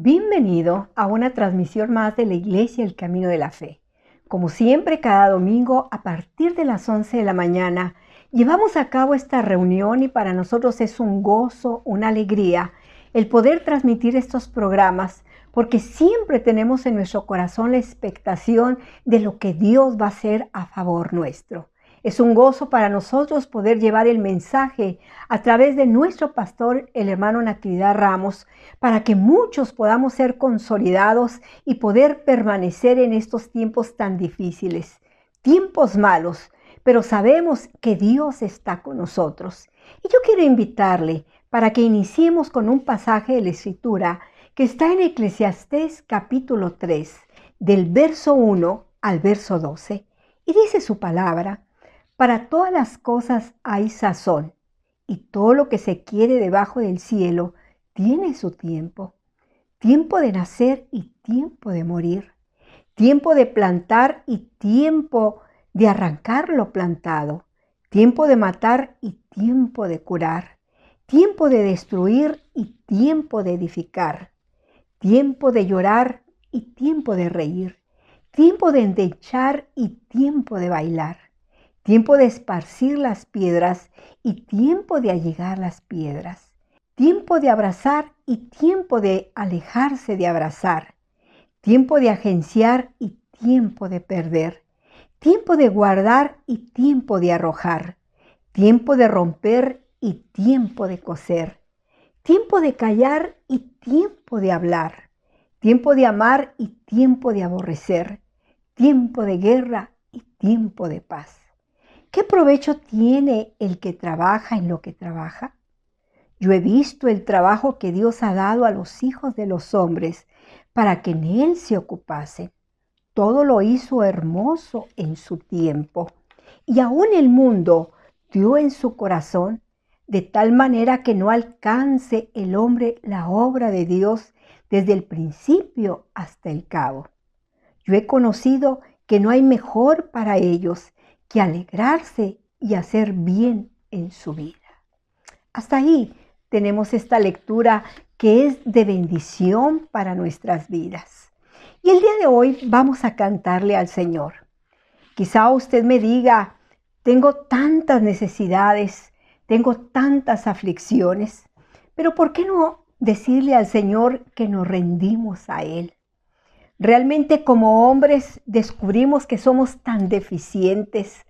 Bienvenido a una transmisión más de la Iglesia El Camino de la Fe. Como siempre, cada domingo a partir de las 11 de la mañana llevamos a cabo esta reunión y para nosotros es un gozo, una alegría el poder transmitir estos programas porque siempre tenemos en nuestro corazón la expectación de lo que Dios va a hacer a favor nuestro. Es un gozo para nosotros poder llevar el mensaje a través de nuestro pastor, el hermano Natividad Ramos, para que muchos podamos ser consolidados y poder permanecer en estos tiempos tan difíciles, tiempos malos, pero sabemos que Dios está con nosotros. Y yo quiero invitarle para que iniciemos con un pasaje de la Escritura que está en Eclesiastés capítulo 3, del verso 1 al verso 12, y dice su palabra: para todas las cosas hay sazón, y todo lo que se quiere debajo del cielo tiene su tiempo. Tiempo de nacer y tiempo de morir. Tiempo de plantar y tiempo de arrancar lo plantado. Tiempo de matar y tiempo de curar. Tiempo de destruir y tiempo de edificar. Tiempo de llorar y tiempo de reír. Tiempo de endechar y tiempo de bailar. Tiempo de esparcir las piedras y tiempo de allegar las piedras. Tiempo de abrazar y tiempo de alejarse de abrazar. Tiempo de agenciar y tiempo de perder. Tiempo de guardar y tiempo de arrojar. Tiempo de romper y tiempo de coser. Tiempo de callar y tiempo de hablar. Tiempo de amar y tiempo de aborrecer. Tiempo de guerra y tiempo de paz. ¿Qué provecho tiene el que trabaja en lo que trabaja? Yo he visto el trabajo que Dios ha dado a los hijos de los hombres para que en él se ocupasen. Todo lo hizo hermoso en su tiempo, y aún el mundo dio en su corazón, de tal manera que no alcance el hombre la obra de Dios desde el principio hasta el cabo. Yo he conocido que no hay mejor para ellos que alegrarse y hacer bien en su vida. Hasta ahí tenemos esta lectura que es de bendición para nuestras vidas. Y el día de hoy vamos a cantarle al Señor. Quizá usted me diga: tengo tantas necesidades, tengo tantas aflicciones, pero ¿por qué no decirle al Señor que nos rendimos a Él? Realmente como hombres descubrimos que somos tan deficientes.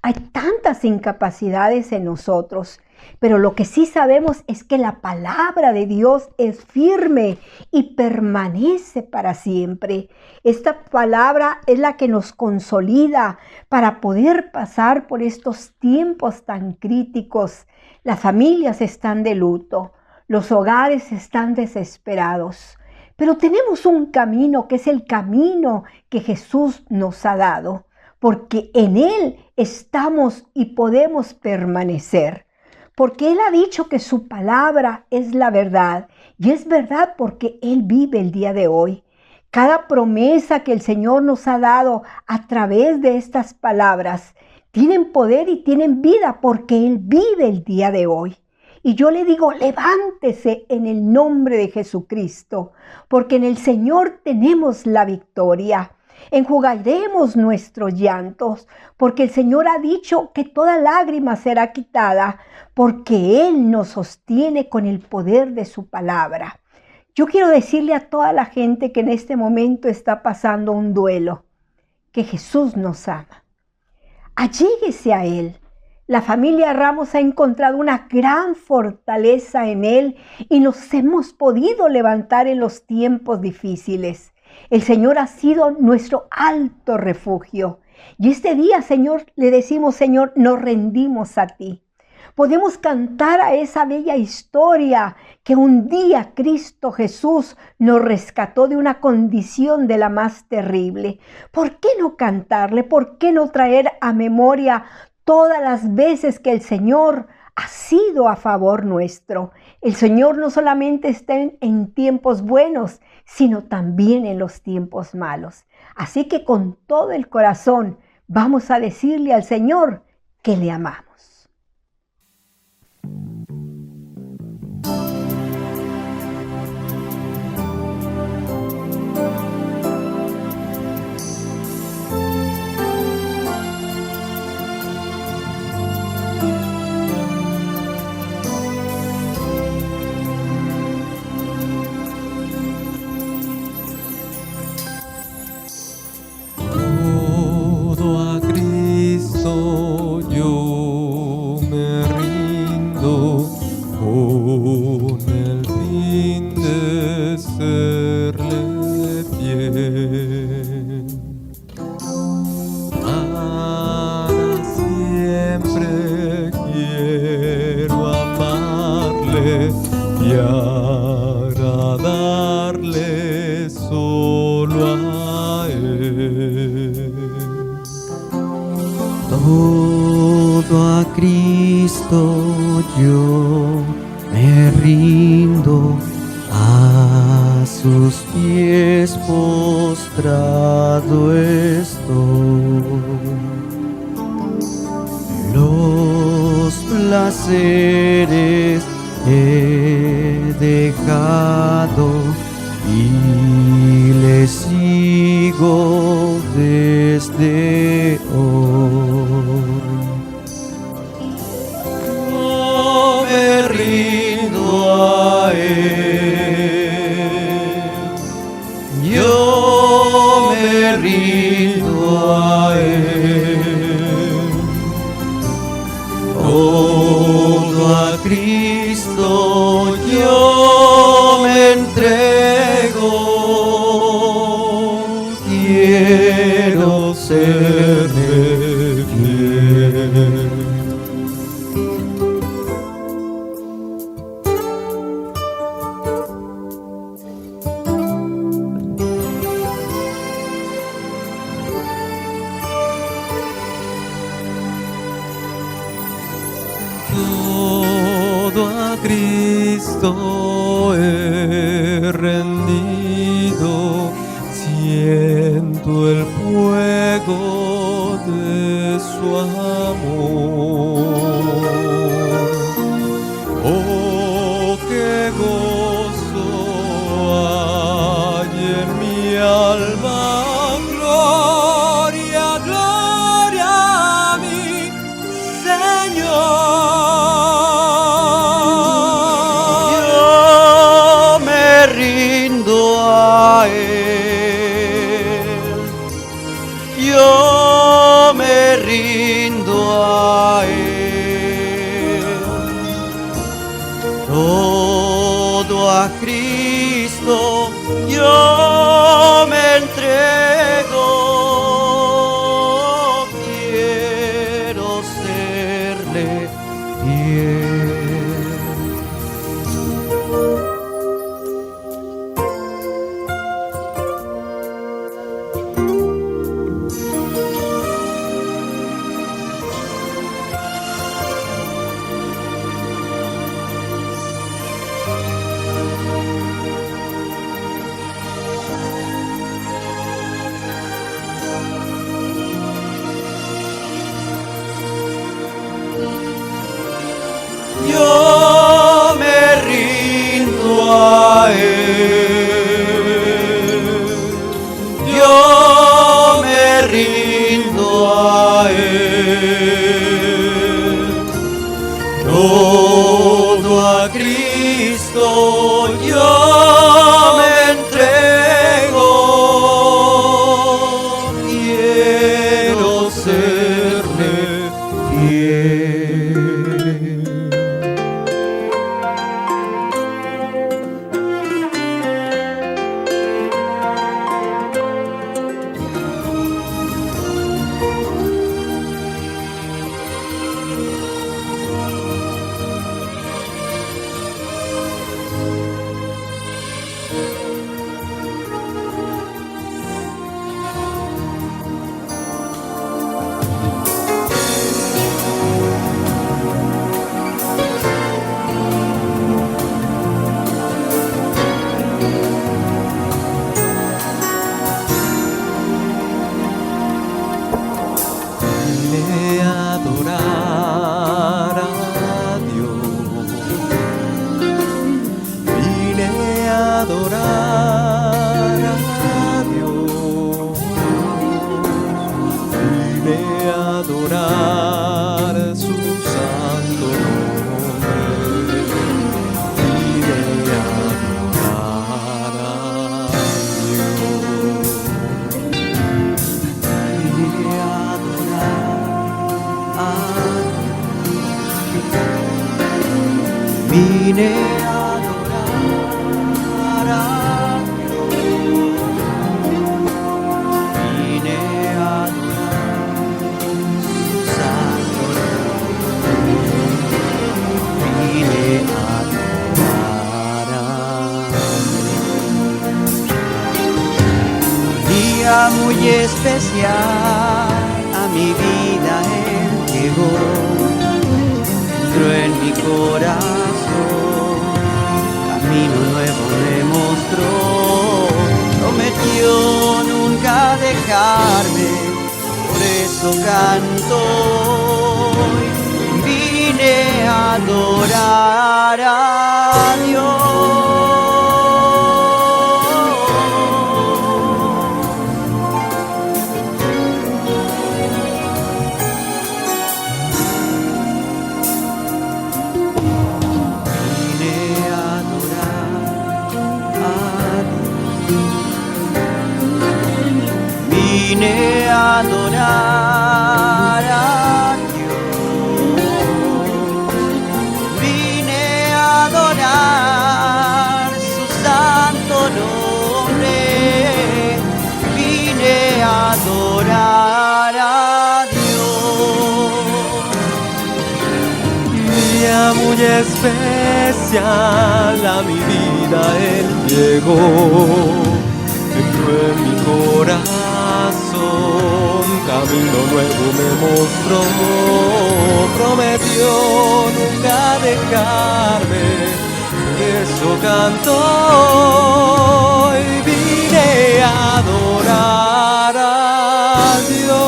Hay tantas incapacidades en nosotros, pero lo que sí sabemos es que la palabra de Dios es firme y permanece para siempre. Esta palabra es la que nos consolida para poder pasar por estos tiempos tan críticos. Las familias están de luto, los hogares están desesperados. Pero tenemos un camino que es el camino que Jesús nos ha dado, porque en Él estamos y podemos permanecer. Porque Él ha dicho que su palabra es la verdad, y es verdad porque Él vive el día de hoy. Cada promesa que el Señor nos ha dado a través de estas palabras tienen poder y tienen vida porque Él vive el día de hoy. Y yo le digo: levántese en el nombre de Jesucristo, porque en el Señor tenemos la victoria. Enjugaremos nuestros llantos, porque el Señor ha dicho que toda lágrima será quitada, porque Él nos sostiene con el poder de su palabra. Yo quiero decirle a toda la gente que en este momento está pasando un duelo, que Jesús nos ama. Alléguese a Él. La familia Ramos ha encontrado una gran fortaleza en Él y nos hemos podido levantar en los tiempos difíciles. El Señor ha sido nuestro alto refugio. Y este día, Señor, le decimos: Señor, nos rendimos a ti. Podemos cantar a esa bella historia que un día Cristo Jesús nos rescató de una condición de la más terrible. ¿Por qué no cantarle? ¿Por qué no traer a memoria todas las veces que el Señor ha sido a favor nuestro? El Señor no solamente está en tiempos buenos, sino también en los tiempos malos. Así que con todo el corazón vamos a decirle al Señor que le amamos. quiero amarle y agradarle solo a Él. Todo a Cristo yo me rindo, a sus pies postrado estoy. Los placeres he dejado y le sigo desde hoy. Yo me rindo a Él, yo me rindo a Él. Todo a Cristo yo me entrego, quiero serle fiel. Todo a Cristo he rendido, siento el fuego de su amor. Oh, qué gozo hay en mi alma, gloria, gloria a mi Señor. Yo me rindo a Él, todo a Cristo yo me entrego, quiero serle fiel. Yo me rindo a Él, yo me rindo a Él, todo a Cristo yo me entrego, quiero serle fiel. Vine a adorar a Dios, vine a adorar a Dios, vine a adorar su santo nombre, vine a adorar a Dios, vine a vine a adorar a Dios, vine a adorar su santo nombre. especial a mi vida Él llegó, entró en mi corazón, camino nuevo me mostró, prometió nunca dejarme, por eso canto hoy, vine a adorar a Dios. Vine a adorar a Dios, vine a adorar su santo nombre, vine a adorar a Dios. Día muy especial a mi vida Él llegó, entró en mi corazón, camino nuevo me mostró, prometió nunca dejarme, por eso canto hoy, vine a adorar a Dios.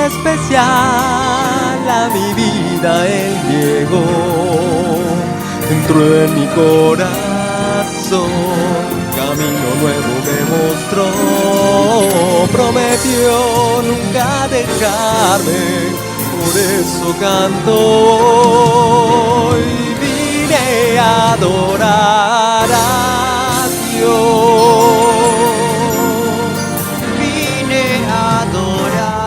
Especial a mi vida Él llegó, entró en mi corazón, camino nuevo me mostró, prometió nunca dejarme, por eso canto hoy, vine a adorar a Dios, Vine a adorar.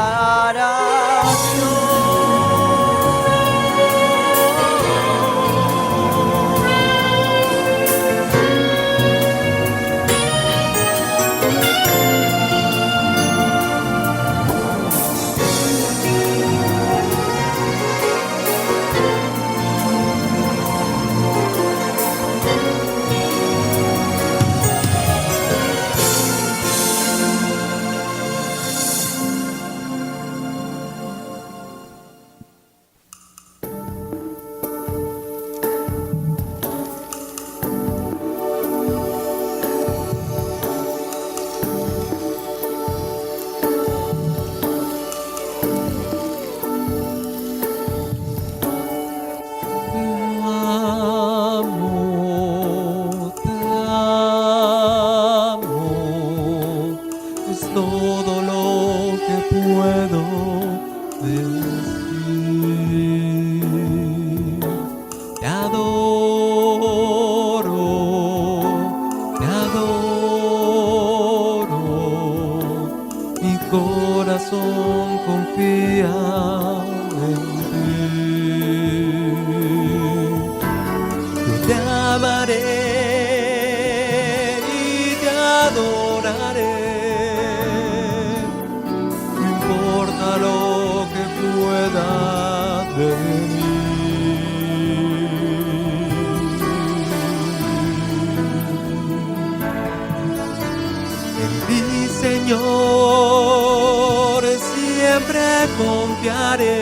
Señor, siempre confiaré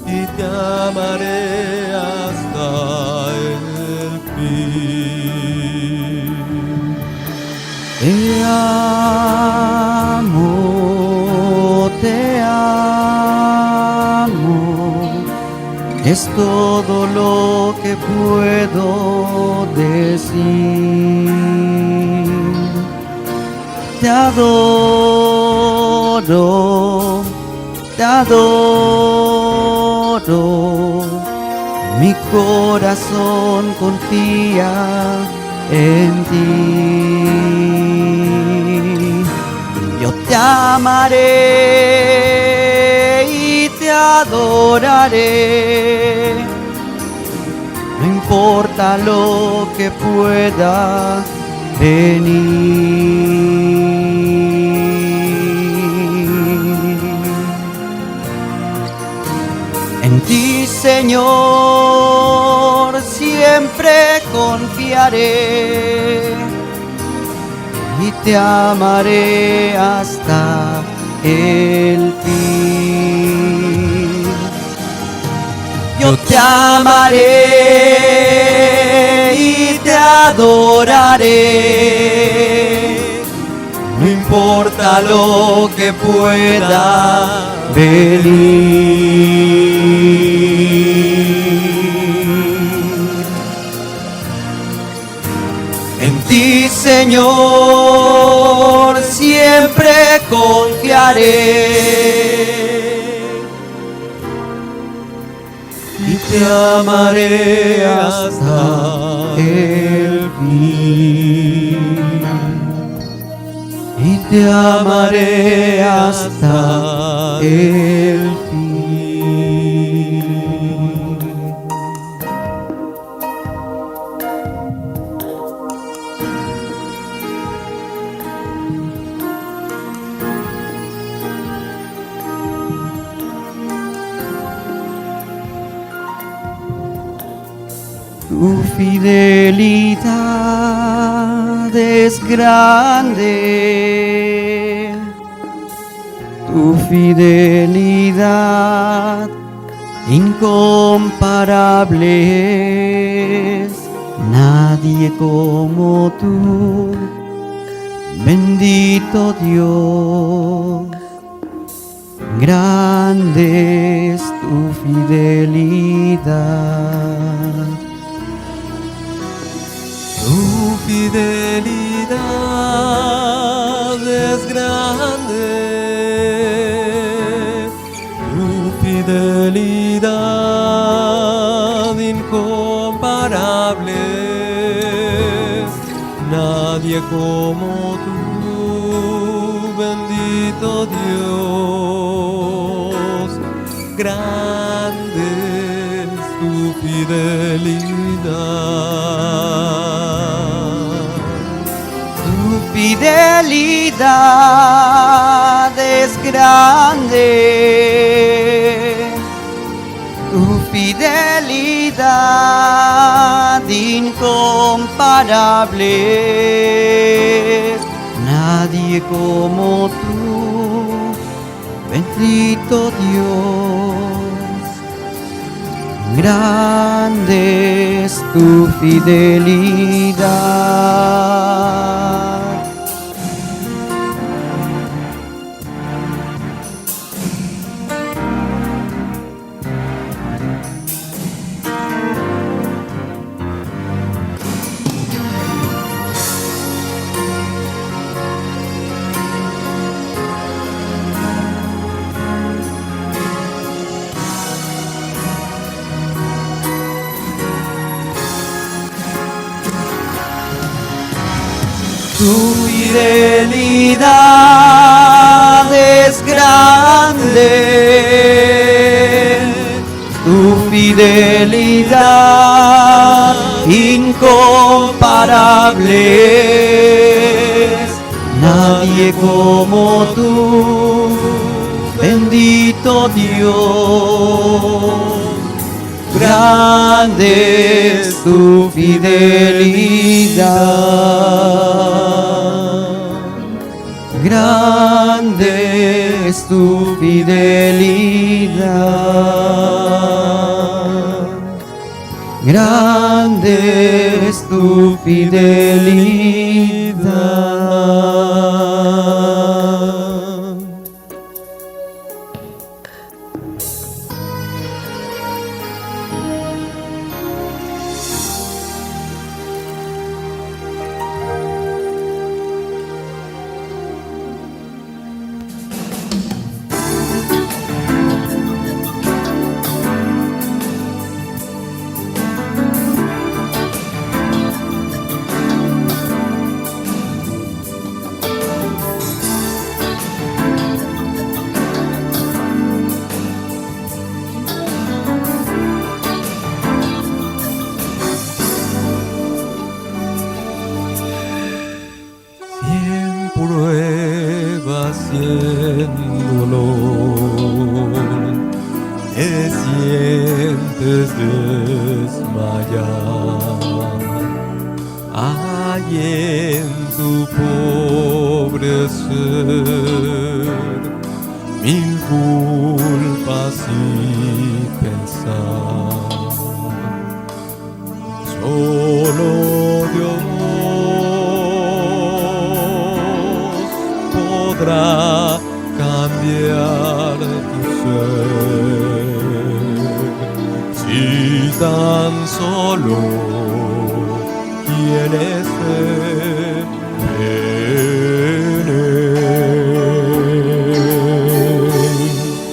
y te amaré hasta el fin. Te amo, es todo lo que puedo decir. Te adoro, te adoro. Mi corazón confía en ti. Yo te amaré y te adoraré. No importa lo que pueda venir. En ti, Señor, siempre confiaré y te amaré hasta el fin. Yo te amaré y te adoraré, no importa lo que pueda venir. En ti, Señor, siempre confiaré y te amaré hasta el fin. Y te amaré hasta el fin. Tu fidelidad es grande, tu fidelidad incomparable es, nadie como tú, bendito Dios. Grande es tu fidelidad. Tu fidelidad es grande, tu fidelidad incomparable, nadie como tú, bendito Dios. Grande es tu fidelidad. Tu fidelidad es grande, tu fidelidad incomparable, nadie como tú, bendito Dios. Grande es tu fidelidad. Tu fidelidad es grande, tu fidelidad incomparable, nadie como tú, bendito Dios. Grande es tu fidelidad. Grande es tu fidelidad. Grande es tu fidelidad. dolor, te sientes desmayar. Hay en tu pobre ser mil culpas y pesar. Solo Dios podrá cambiar tu ser, si tan solo quieres ser en Él.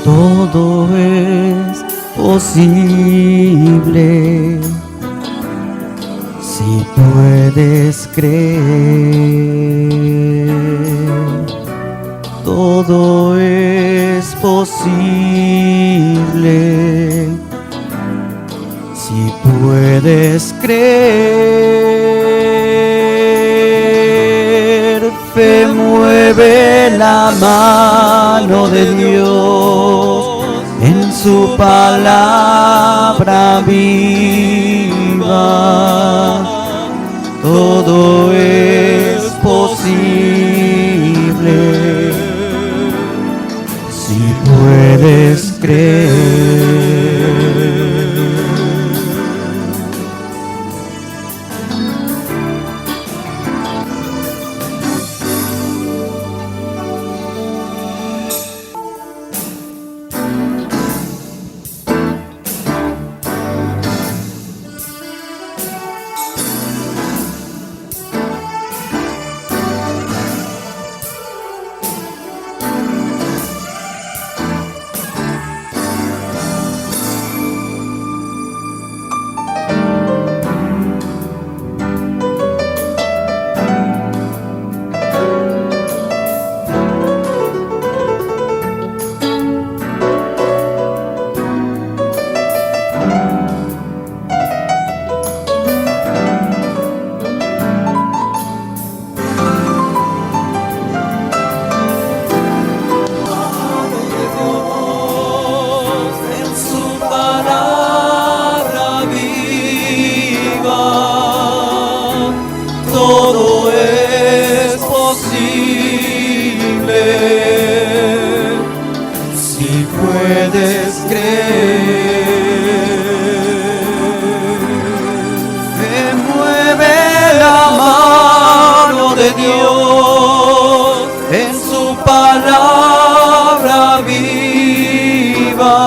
Todo es posible si puedes creer. Todo es posible si puedes creer. Fe mueve la mano de Dios en su palabra viva. Todo es posible si puedes creer. Todo es posible si puedes creer. Me mueve la mano de Dios en su palabra viva.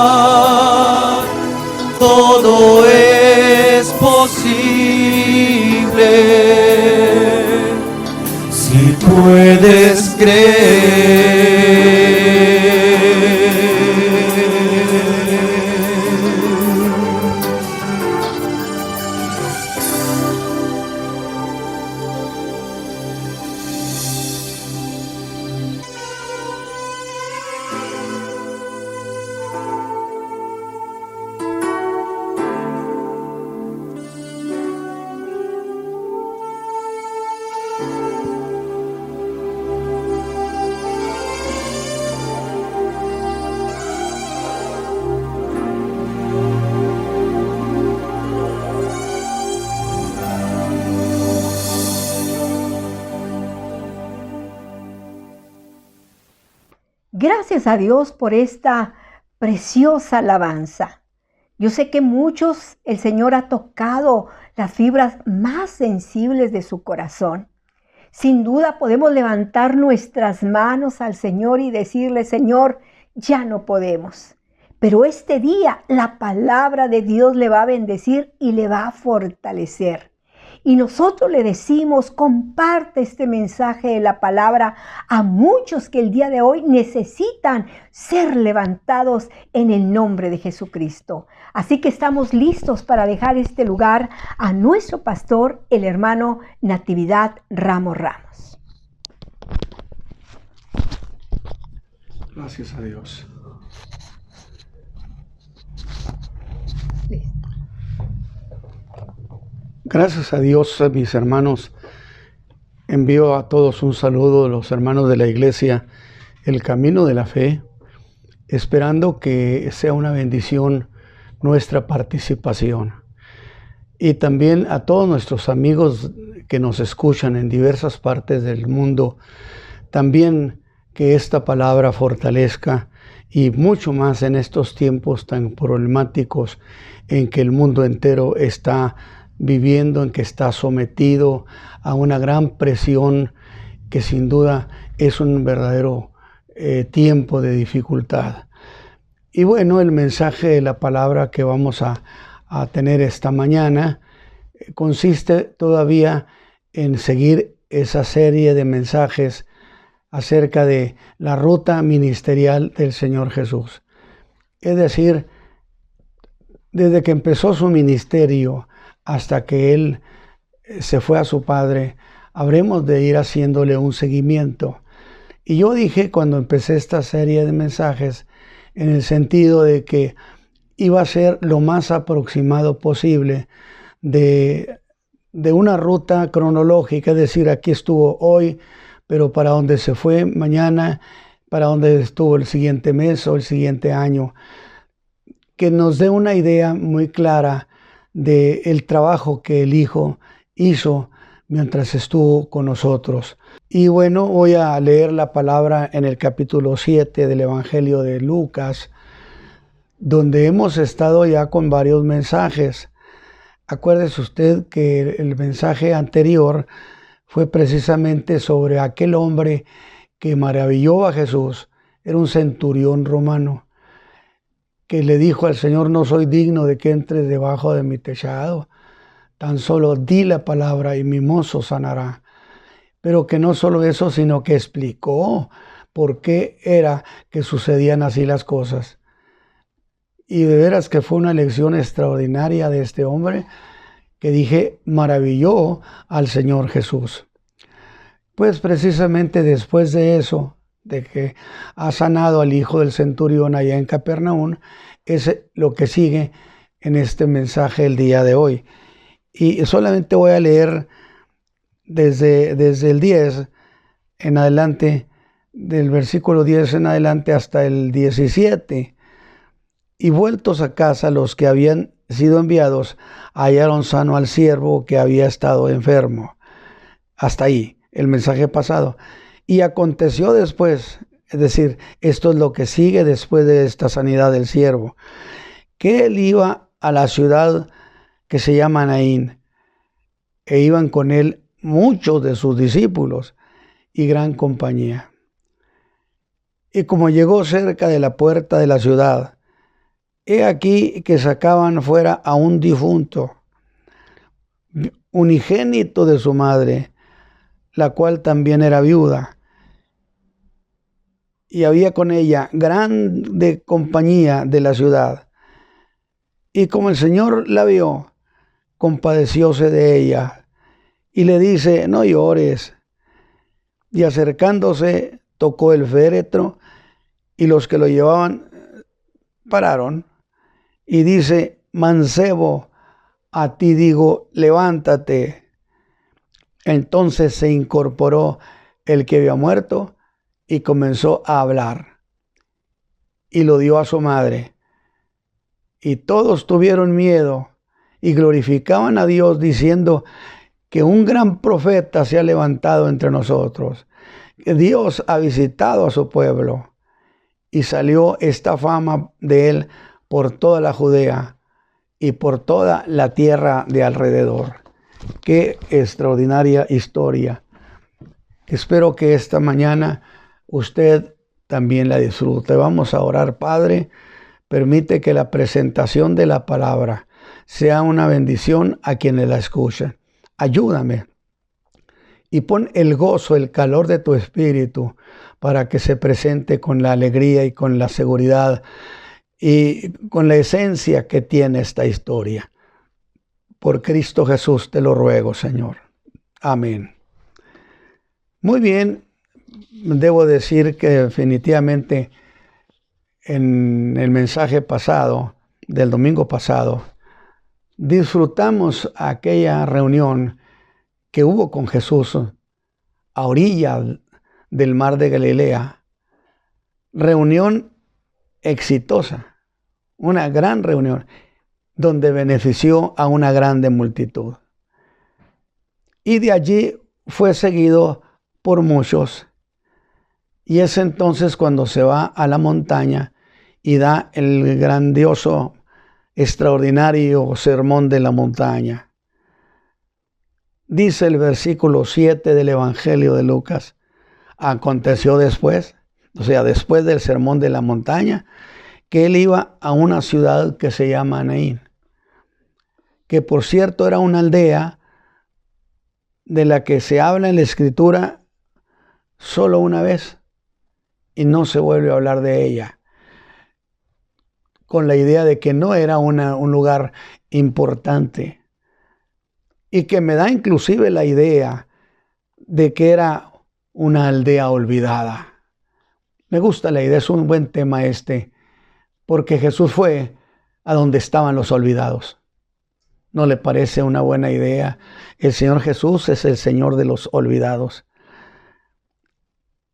Todo es posible si puedes creer. Gracias a Dios por esta preciosa alabanza. Yo sé que muchos el Señor ha tocado las fibras más sensibles de su corazón. Sin duda podemos levantar nuestras manos al Señor y decirle: Señor, ya no podemos. Pero este día la palabra de Dios le va a bendecir y le va a fortalecer. Y nosotros le decimos: comparte este mensaje de la palabra a muchos que el día de hoy necesitan ser levantados en el nombre de Jesucristo. Así que estamos listos para dejar este lugar a nuestro pastor, el hermano Natividad Ramos Ramos. Gracias a Dios. Gracias a Dios, mis hermanos. Envío a todos un saludo de los hermanos de la iglesia el camino de la fe, esperando que sea una bendición nuestra participación. Y también a todos nuestros amigos que nos escuchan en diversas partes del mundo, también que esta palabra fortalezca, y mucho más en estos tiempos tan problemáticos en que el mundo entero está viviendo, en que está sometido a una gran presión que sin duda es un verdadero tiempo de dificultad. Y bueno, el mensaje de la palabra que vamos a tener esta mañana consiste todavía en seguir esa serie de mensajes acerca de la ruta ministerial del Señor Jesús. Es decir, desde que empezó su ministerio hasta que Él se fue a su Padre, habremos de ir haciéndole un seguimiento. Y yo dije cuando empecé esta serie de mensajes, en el sentido de que iba a ser lo más aproximado posible de una ruta cronológica, es decir, aquí estuvo hoy, pero para dónde se fue mañana, para dónde estuvo el siguiente mes o el siguiente año, que nos dé una idea muy clara del trabajo que el Hijo hizo mientras estuvo con nosotros. Y bueno, voy a leer la palabra en el capítulo 7 del Evangelio de Lucas, donde hemos estado ya con varios mensajes. Acuérdese usted que el mensaje anterior fue precisamente sobre aquel hombre que maravilló a Jesús. Era un centurión romano que le dijo al Señor: no soy digno de que entres debajo de mi techado, tan solo di la palabra y mi mozo sanará. Pero que no solo eso, sino que explicó por qué era que sucedían así las cosas. Y de veras que fue una lección extraordinaria de este hombre, que dije, maravilló al Señor Jesús. Pues precisamente después de eso, de que ha sanado al hijo del centurión allá en Capernaum, es lo que sigue en este mensaje el día de hoy. Y solamente voy a leer desde el 10 en adelante, del versículo 10 en adelante hasta el 17. Y vueltos a casa los que habían sido enviados, hallaron sano al siervo que había estado enfermo. Hasta ahí, el mensaje pasado. Y aconteció después, es decir, esto es lo que sigue después de esta sanidad del siervo, que él iba a la ciudad que se llama Naín, e iban con él muchos de sus discípulos y gran compañía. Y como llegó cerca de la puerta de la ciudad, he aquí que sacaban fuera a un difunto, unigénito de su madre, la cual también era viuda, y había con ella grande compañía de la ciudad. Y como el Señor la vio, compadecióse de ella, y le dice: no llores. Y acercándose, tocó el féretro, y los que lo llevaban pararon, y dice: mancebo, a ti digo, levántate. Entonces se incorporó el que había muerto y comenzó a hablar, y lo dio a su madre. Y todos tuvieron miedo y glorificaban a Dios, diciendo que un gran profeta se ha levantado entre nosotros, que Dios ha visitado a su pueblo. Y salió esta fama de él por toda la Judea y por toda la tierra de alrededor. Qué extraordinaria historia. Espero que esta mañana usted también la disfrute. Vamos a orar. Padre, permite que la presentación de la palabra sea una bendición a quienes la escuchan. Ayúdame y pon el gozo, el calor de tu espíritu para que se presente con la alegría y con la seguridad y con la esencia que tiene esta historia. Por Cristo Jesús te lo ruego, Señor. Amén. Muy bien, debo decir que definitivamente en el mensaje pasado, del domingo pasado, disfrutamos aquella reunión que hubo con Jesús a orilla del mar de Galilea, reunión exitosa, una gran reunión, donde benefició a una grande multitud. Y de allí fue seguido por muchos. Y es entonces cuando se va a la montaña y da el grandioso, extraordinario sermón de la montaña. Dice el versículo 7 del Evangelio de Lucas: aconteció después, o sea, después del sermón de la montaña, que él iba a una ciudad que se llama Naín, que por cierto era una aldea de la que se habla en la Escritura solo una vez y no se vuelve a hablar de ella, con la idea de que no era un lugar importante, y que me da inclusive la idea de que era una aldea olvidada. Me gusta la idea, es un buen tema este, porque Jesús fue a donde estaban los olvidados. ¿No le parece una buena idea? El Señor Jesús es el Señor de los olvidados.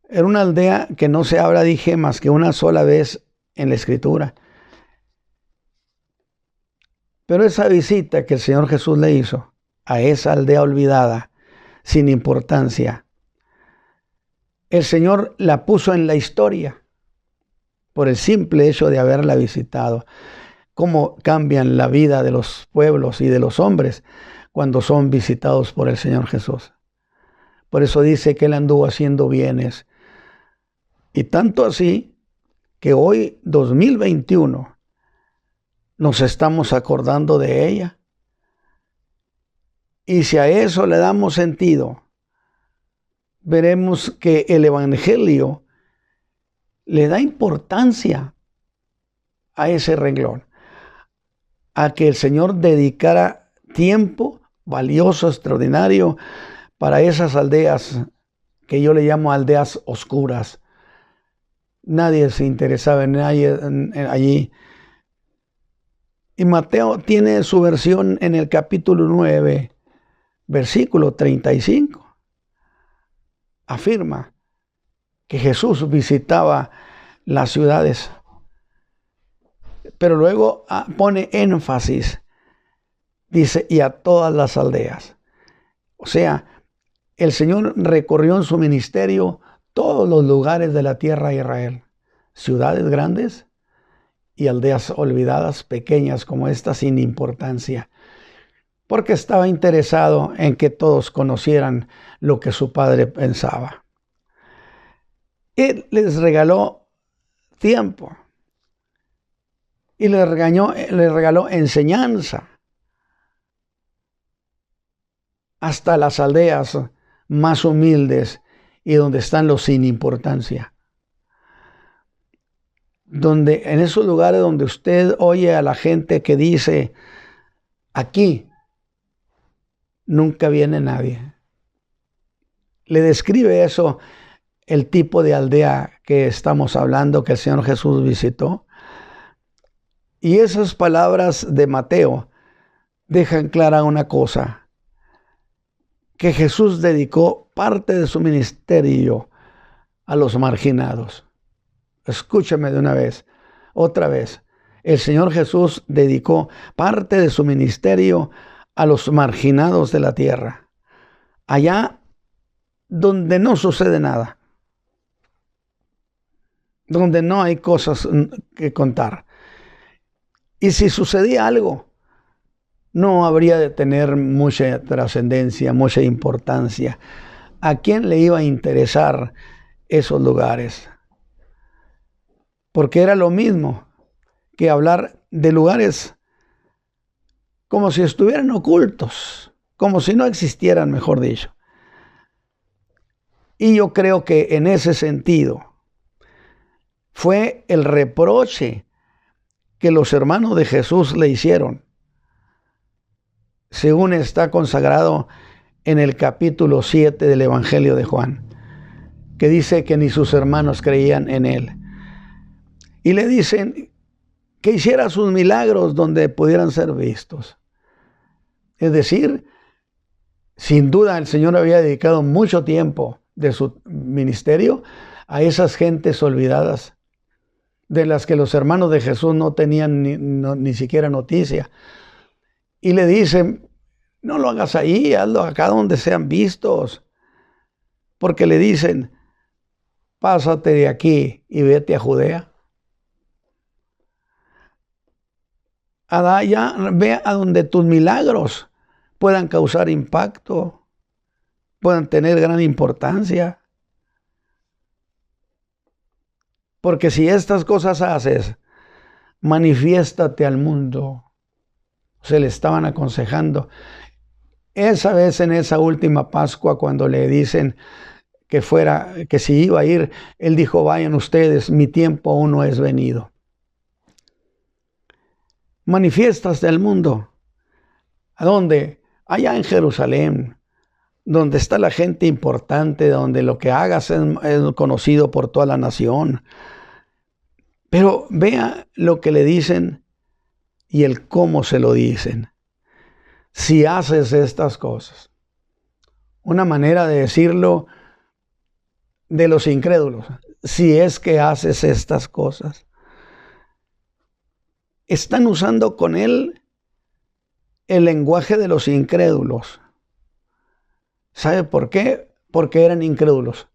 Era una aldea que no se habla, dije, más que una sola vez en la Escritura. Pero esa visita que el Señor Jesús le hizo a esa aldea olvidada, sin importancia, el Señor la puso en la historia por el simple hecho de haberla visitado. Cómo cambian la vida de los pueblos y de los hombres cuando son visitados por el Señor Jesús. Por eso dice que Él anduvo haciendo bienes. Y tanto así que hoy, 2021, nos estamos acordando de ella. Y si a eso le damos sentido, veremos que el Evangelio le da importancia a ese renglón, a que el Señor dedicara tiempo valioso, extraordinario, para esas aldeas que yo le llamo aldeas oscuras. Nadie se interesaba en nadie allí. Y Mateo tiene su versión en el capítulo 9, versículo 35. Afirma que Jesús visitaba las ciudades, pero luego pone énfasis, dice, y a todas las aldeas. O sea, el Señor recorrió en su ministerio todos los lugares de la tierra de Israel, ciudades grandes y aldeas olvidadas, pequeñas como esta, sin importancia, porque estaba interesado en que todos conocieran lo que su Padre pensaba. Él les regaló tiempo y les regaló enseñanza hasta las aldeas más humildes y donde están los sin importancia. Donde, en esos lugares donde usted oye a la gente que dice, aquí nunca viene nadie. Le describe eso el tipo de aldea que estamos hablando, que el Señor Jesús visitó. Y esas palabras de Mateo dejan clara una cosa, que Jesús dedicó parte de su ministerio a los marginados. Escúchame de una vez, otra vez. El Señor Jesús dedicó parte de su ministerio a los marginados de la tierra, allá donde no sucede nada, donde no hay cosas que contar. Y si sucedía algo, no habría de tener mucha trascendencia, mucha importancia. ¿A quién le iba a interesar esos lugares? Porque era lo mismo que hablar de lugares como si estuvieran ocultos, como si no existieran, mejor dicho. Y yo creo que en ese sentido fue el reproche que los hermanos de Jesús le hicieron, según está consagrado en el capítulo 7 del Evangelio de Juan, que dice que ni sus hermanos creían en él. Y le dicen que hiciera sus milagros donde pudieran ser vistos. Es decir, sin duda el Señor había dedicado mucho tiempo de su ministerio a esas gentes olvidadas de las que los hermanos de Jesús no tenían ni siquiera noticia. Y le dicen, no lo hagas ahí, hazlo acá donde sean vistos. Porque le dicen, pásate de aquí y vete a Judea. Allá, ve a donde tus milagros puedan causar impacto, puedan tener gran importancia. Porque si estas cosas haces, manifiéstate al mundo. Se le estaban aconsejando. Esa vez en esa última Pascua, cuando le dicen que si iba a ir, él dijo, vayan ustedes, mi tiempo aún no es venido. Manifiéstate al mundo. ¿A dónde? Allá en Jerusalén, donde está la gente importante, donde lo que hagas es conocido por toda la nación. Pero vea lo que le dicen y el cómo se lo dicen. Si haces estas cosas. Una manera de decirlo de los incrédulos. Si es que haces estas cosas. Están usando con él el lenguaje de los incrédulos. ¿Sabe por qué? Porque eran incrédulos.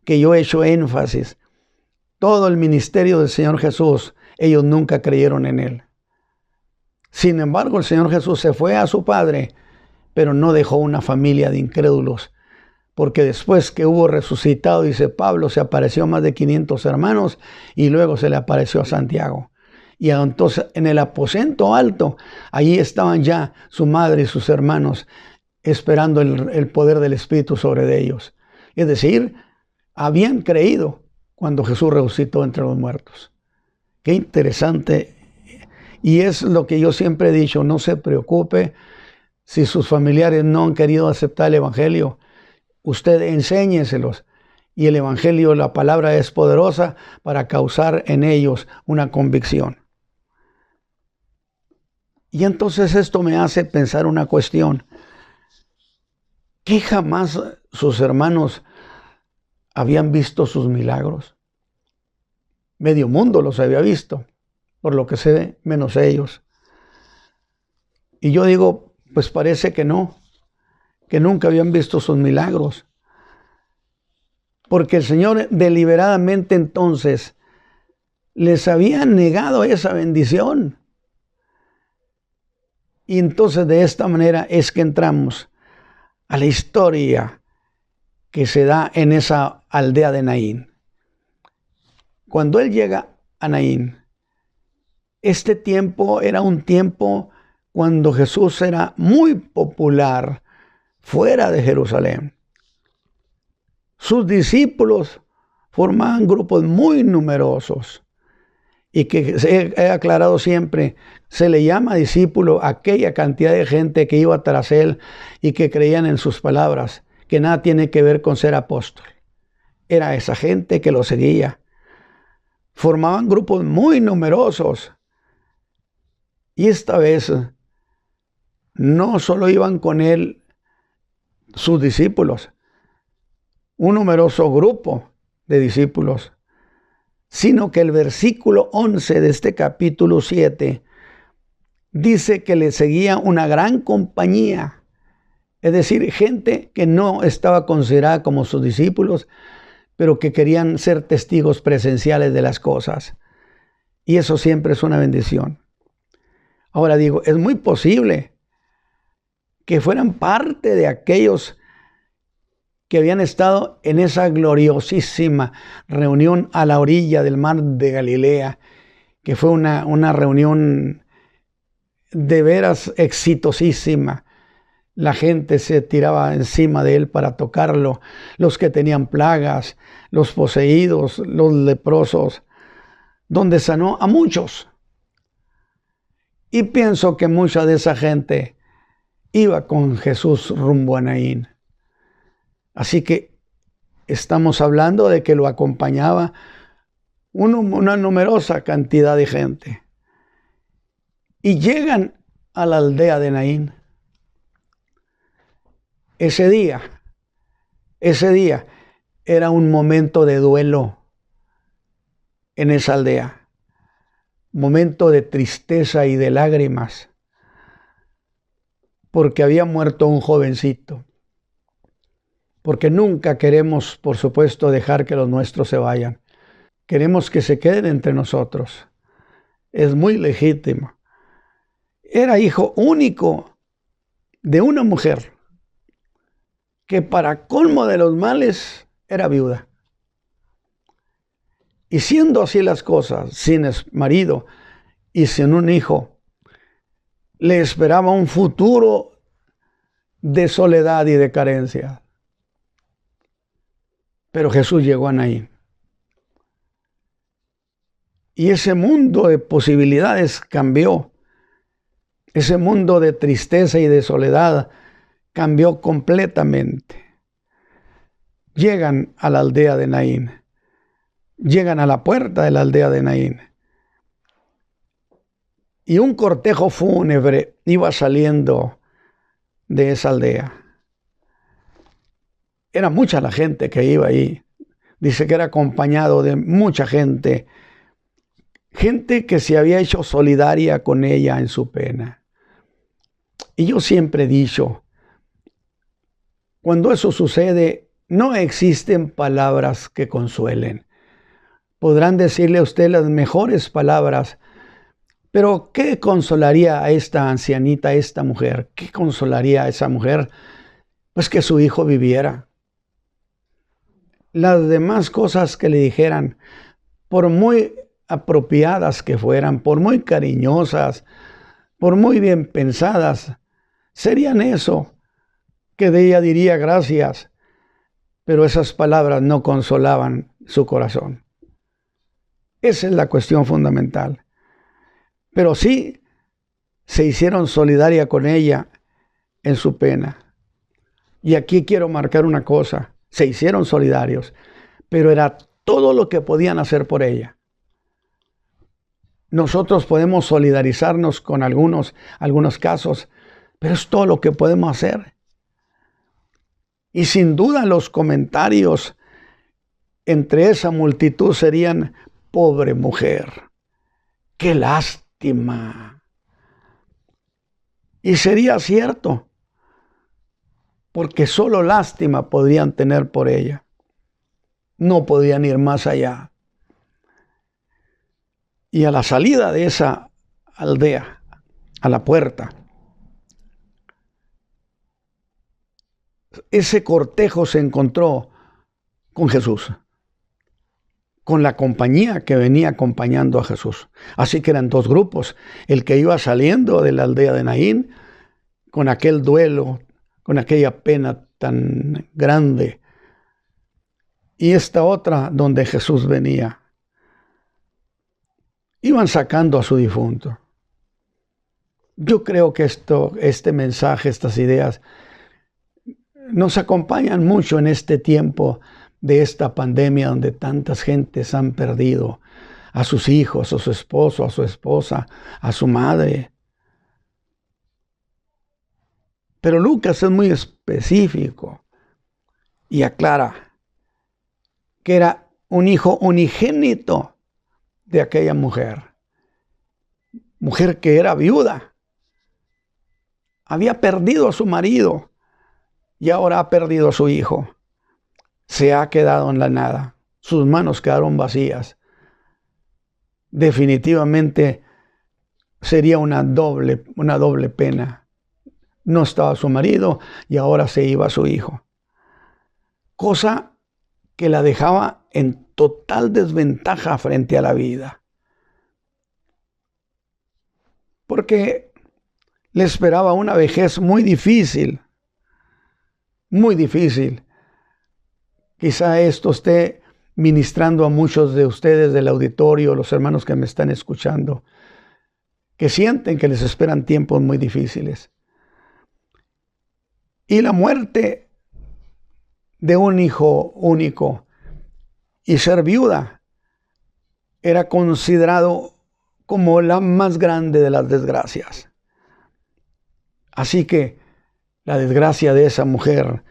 Que yo he hecho énfasis. Todo el ministerio del Señor Jesús, ellos nunca creyeron en él. Sin embargo, el Señor Jesús se fue a su Padre, pero no dejó una familia de incrédulos. Porque después que hubo resucitado, dice Pablo, se apareció a más de 500 hermanos y luego se le apareció a Santiago. Y entonces en el aposento alto, allí estaban ya su madre y sus hermanos esperando el poder del Espíritu sobre ellos. Es decir, habían creído cuando Jesús resucitó entre los muertos. Qué interesante. Y es lo que yo siempre he dicho, no se preocupe si sus familiares no han querido aceptar el Evangelio. Usted enséñeselos. Y el Evangelio, la palabra es poderosa para causar en ellos una convicción. Y entonces esto me hace pensar una cuestión. ¿Que jamás sus hermanos habían visto sus milagros? Medio mundo los había visto, por lo que se ve, menos ellos. Y yo digo, pues parece que no, que nunca habían visto sus milagros. Porque el Señor deliberadamente entonces les había negado esa bendición. Y entonces de esta manera es que entramos a la historia que se da en esa aldea de Naín. Cuando él llega a Naín, este tiempo era un tiempo cuando Jesús era muy popular fuera de Jerusalén. Sus discípulos formaban grupos muy numerosos. Y que he aclarado siempre, se le llama discípulo a aquella cantidad de gente que iba tras él y que creían en sus palabras, que nada tiene que ver con ser apóstol. Era esa gente que lo seguía. Formaban grupos muy numerosos. Y esta vez no solo iban con él sus discípulos, un numeroso grupo de discípulos, sino que el versículo 11 de este capítulo 7 dice que le seguía una gran compañía, es decir, gente que no estaba considerada como sus discípulos, pero que querían ser testigos presenciales de las cosas. Y eso siempre es una bendición. Ahora digo, es muy posible que fueran parte de aquellos que habían estado en esa gloriosísima reunión a la orilla del mar de Galilea, que fue una reunión de veras exitosísima. La gente se tiraba encima de él para tocarlo, los que tenían plagas, los poseídos, los leprosos, donde sanó a muchos. Y pienso que mucha de esa gente iba con Jesús rumbo a Naín. Así que estamos hablando de que lo acompañaba una numerosa cantidad de gente. Y llegan a la aldea de Naín. Ese día era un momento de duelo en esa aldea. momento de tristeza y de lágrimas, porque había muerto un jovencito. Porque nunca queremos, por supuesto, dejar que los nuestros se vayan. Queremos que se queden entre nosotros. Es muy legítimo. Era hijo único de una mujer que, para colmo de los males, era viuda. Y siendo así las cosas, sin marido y sin un hijo, le esperaba un futuro de soledad y de carencia. Pero Jesús llegó a Naín. Y ese mundo de posibilidades cambió. Ese mundo de tristeza y de soledad cambió completamente. Llegan a la aldea de Naín. Llegan a la puerta de la aldea de Naín. Y un cortejo fúnebre iba saliendo de esa aldea. Era mucha la gente que iba ahí. Dice que era acompañado de mucha gente. Gente que se había hecho solidaria con ella en su pena. Y yo siempre he dicho, cuando eso sucede, no existen palabras que consuelen. Podrán decirle a usted las mejores palabras, pero ¿qué consolaría a esta ancianita, a esta mujer? ¿Qué consolaría a esa mujer? Pues que su hijo viviera. Las demás cosas que le dijeran, por muy apropiadas que fueran, por muy cariñosas, por muy bien pensadas, serían eso, que de ella diría gracias, pero esas palabras no consolaban su corazón. Esa es la cuestión fundamental. Pero sí se hicieron solidaria con ella en su pena. Y aquí quiero marcar una cosa. Se hicieron solidarios, pero era todo lo que podían hacer por ella. Nosotros podemos solidarizarnos con algunos casos, pero es todo lo que podemos hacer. Y sin duda los comentarios entre esa multitud serían: pobre mujer, qué lástima. Y sería cierto, porque solo lástima podrían tener por ella. No podían ir más allá. Y a la salida de esa aldea, a la puerta, ese cortejo se encontró con Jesús, con la compañía que venía acompañando a Jesús. Así que eran dos grupos: el que iba saliendo de la aldea de Naín con aquel duelo, con aquella pena tan grande, y esta otra donde Jesús venía. Iban sacando a su difunto. Yo creo que este mensaje, estas ideas, nos acompañan mucho en este tiempo de esta pandemia, donde tantas gentes han perdido a sus hijos, a su esposo, a su esposa, a su madre. Pero Lucas es muy específico y aclara que era un hijo unigénito de aquella mujer que era viuda. Había perdido a su marido y ahora ha perdido a su hijo. Se ha quedado en la nada. Sus manos quedaron vacías. Definitivamente sería una doble pena. No estaba su marido y ahora se iba su hijo. Cosa que la dejaba en total desventaja frente a la vida. Porque le esperaba una vejez muy difícil. Muy difícil. Quizá esto esté ministrando a muchos de ustedes del auditorio, los hermanos que me están escuchando, que sienten que les esperan tiempos muy difíciles. Y la muerte de un hijo único y ser viuda era considerado como la más grande de las desgracias. Así que la desgracia de esa mujer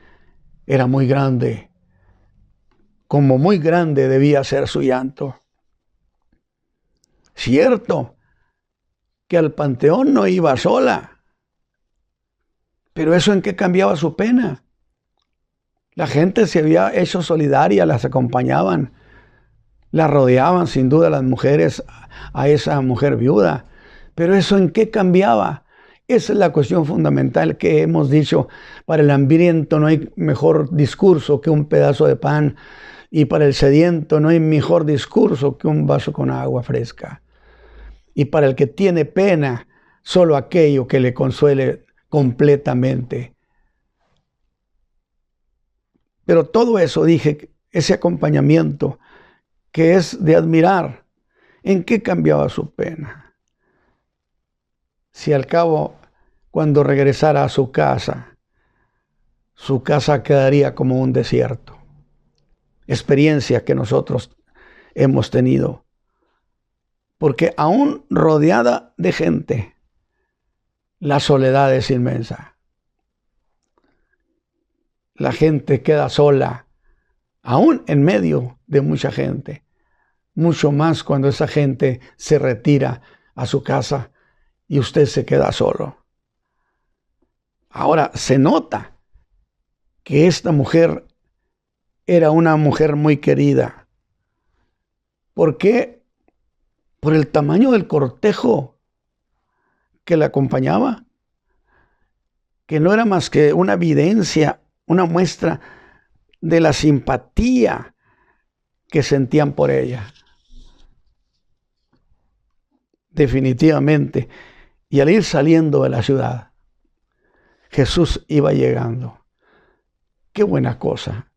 era muy grande, como muy grande debía ser su llanto. Cierto que al panteón no iba sola. Pero ¿eso en qué cambiaba su pena? La gente se había hecho solidaria, las acompañaban, las rodeaban sin duda las mujeres a esa mujer viuda. Pero ¿eso en qué cambiaba? Esa es la cuestión fundamental que hemos dicho. Para el hambriento no hay mejor discurso que un pedazo de pan, y para el sediento no hay mejor discurso que un vaso con agua fresca. Y para el que tiene pena, solo aquello que le consuele completamente. Pero todo eso, dije, ese acompañamiento que es de admirar, ¿en qué cambiaba su pena? Si al cabo, cuando regresara a su casa quedaría como un desierto. Experiencia que nosotros hemos tenido. Porque aún rodeada de gente, la soledad es inmensa. La gente queda sola, aún en medio de mucha gente. Mucho más cuando esa gente se retira a su casa y usted se queda solo. Ahora, se nota que esta mujer era una mujer muy querida. ¿Por qué? Por el tamaño del cortejo que la acompañaba, que no era más que una evidencia, una muestra de la simpatía que sentían por ella. Definitivamente. Y al ir saliendo de la ciudad, Jesús iba llegando. Qué buena cosa.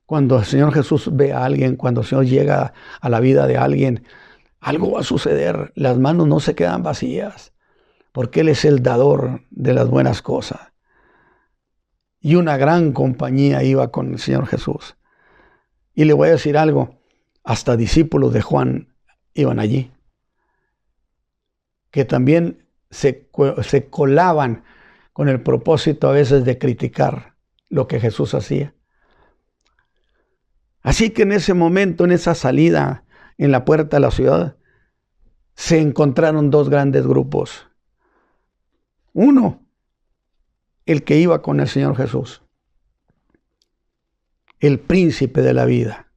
Cuando el Señor Jesús ve a alguien, cuando el Señor llega a la vida de alguien, algo va a suceder. Las manos no se quedan vacías, porque Él es el dador de las buenas cosas. Y una gran compañía iba con el Señor Jesús. Y le voy a decir algo, hasta discípulos de Juan iban allí, que también se colaban con el propósito a veces de criticar lo que Jesús hacía. Así que en ese momento, en esa salida, en la puerta de la ciudad, se encontraron dos grandes grupos. Uno, el que iba con el Señor Jesús, el príncipe de la vida.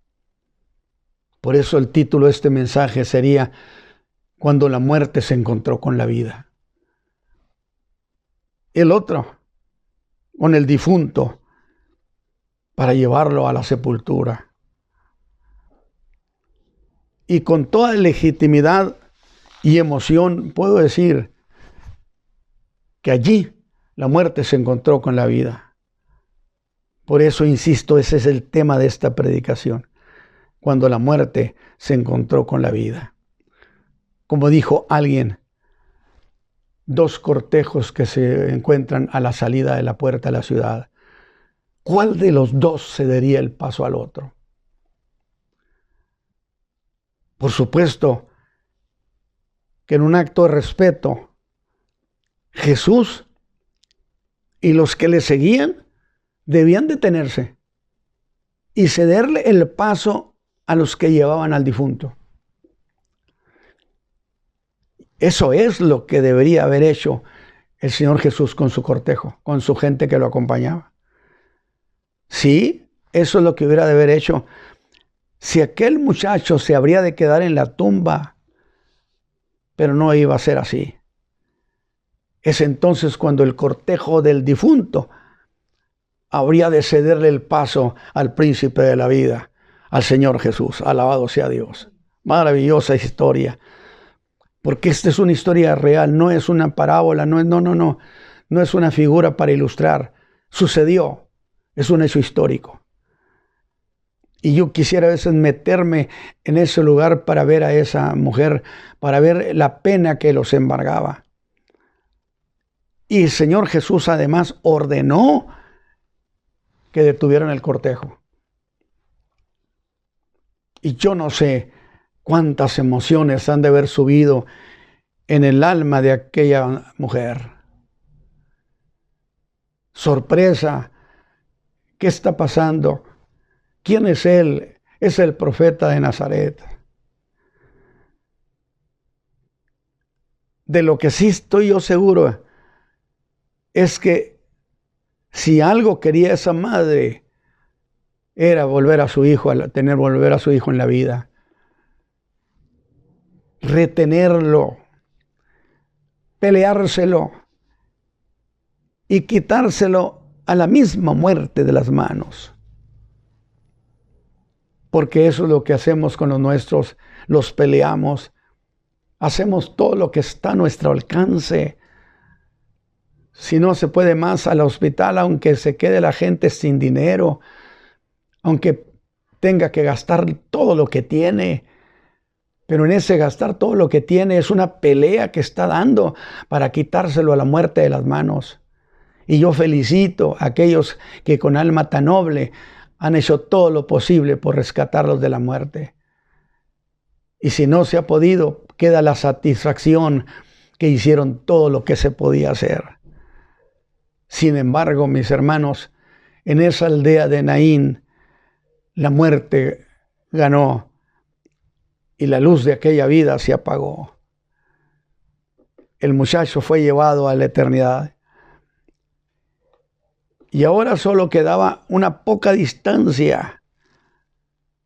Por eso el título de este mensaje sería Cuando la muerte se encontró con la vida. El otro, con el difunto, para llevarlo a la sepultura. Y con toda legitimidad y emoción puedo decir que allí la muerte se encontró con la vida. Por eso insisto, ese es el tema de esta predicación. Cuando la muerte se encontró con la vida. Como dijo alguien, dos cortejos que se encuentran a la salida de la puerta de la ciudad. ¿Cuál de los dos cedería el paso al otro? Por supuesto que en un acto de respeto, Jesús y los que le seguían debían detenerse y cederle el paso a los que llevaban al difunto. Eso es lo que debería haber hecho el Señor Jesús con su cortejo, con su gente que lo acompañaba. Sí, eso es lo que hubiera de haber hecho. Si aquel muchacho se habría de quedar en la tumba, pero no iba a ser así. Es entonces cuando el cortejo del difunto habría de cederle el paso al príncipe de la vida, al Señor Jesús. Alabado sea Dios. Maravillosa historia. Porque esta es una historia real, no es una parábola, no es una figura para ilustrar. Sucedió, es un hecho histórico. Y yo quisiera a veces meterme en ese lugar para ver a esa mujer, para ver la pena que los embargaba. Y el Señor Jesús además ordenó que detuvieran el cortejo. Y yo no sé cuántas emociones han de haber subido en el alma de aquella mujer. Sorpresa, ¿qué está pasando? ¿Quién es él? Es el profeta de Nazaret. de lo que sí estoy yo seguro es que si algo quería esa madre, era volver a su hijo, volver a su hijo en la vida. Retenerlo, peleárselo y quitárselo a la misma muerte de las manos. Porque eso es lo que hacemos con los nuestros, los peleamos, hacemos todo lo que está a nuestro alcance. Si no se puede más, al hospital, aunque se quede la gente sin dinero, aunque tenga que gastar todo lo que tiene, pero en ese gastar todo lo que tiene es una pelea que está dando para quitárselo a la muerte de las manos. Y yo felicito a aquellos que con alma tan noble han hecho todo lo posible por rescatarlos de la muerte. Y si no se ha podido, queda la satisfacción que hicieron todo lo que se podía hacer. Sin embargo, mis hermanos, en esa aldea de Naín, la muerte ganó y la luz de aquella vida se apagó. El muchacho fue llevado a la eternidad. Y ahora solo quedaba una poca distancia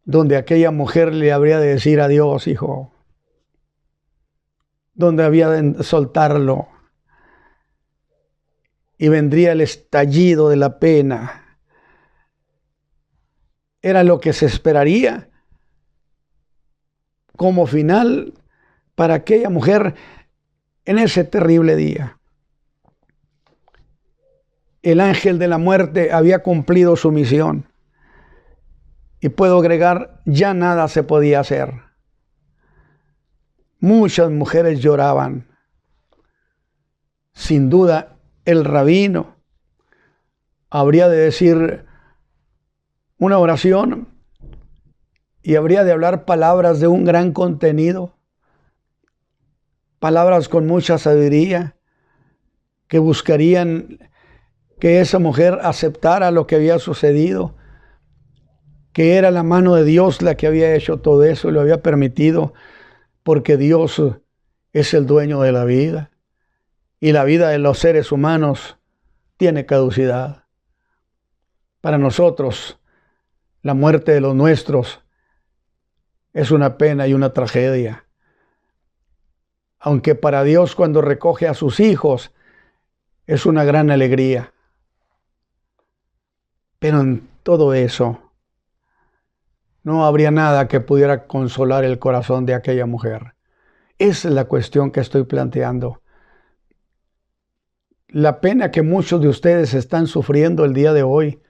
donde aquella mujer le habría de decir adiós, hijo. Donde había de soltarlo. Y vendría el estallido de la pena. Era lo que se esperaría como final para aquella mujer en ese terrible día. El ángel de la muerte había cumplido su misión. Y puedo agregar, ya nada se podía hacer. Muchas mujeres lloraban. Sin duda, el rabino habría de decir una oración y habría de hablar palabras de un gran contenido, palabras con mucha sabiduría que buscarían que esa mujer aceptara lo que había sucedido, que era la mano de Dios la que había hecho todo eso y lo había permitido, porque Dios es el dueño de la vida y la vida de los seres humanos tiene caducidad. Para nosotros, la muerte de los nuestros es una pena y una tragedia. Aunque para Dios, cuando recoge a sus hijos, es una gran alegría. Pero en todo eso, no habría nada que pudiera consolar el corazón de aquella mujer. Esa es la cuestión que estoy planteando. La pena que muchos de ustedes están sufriendo el día de hoy.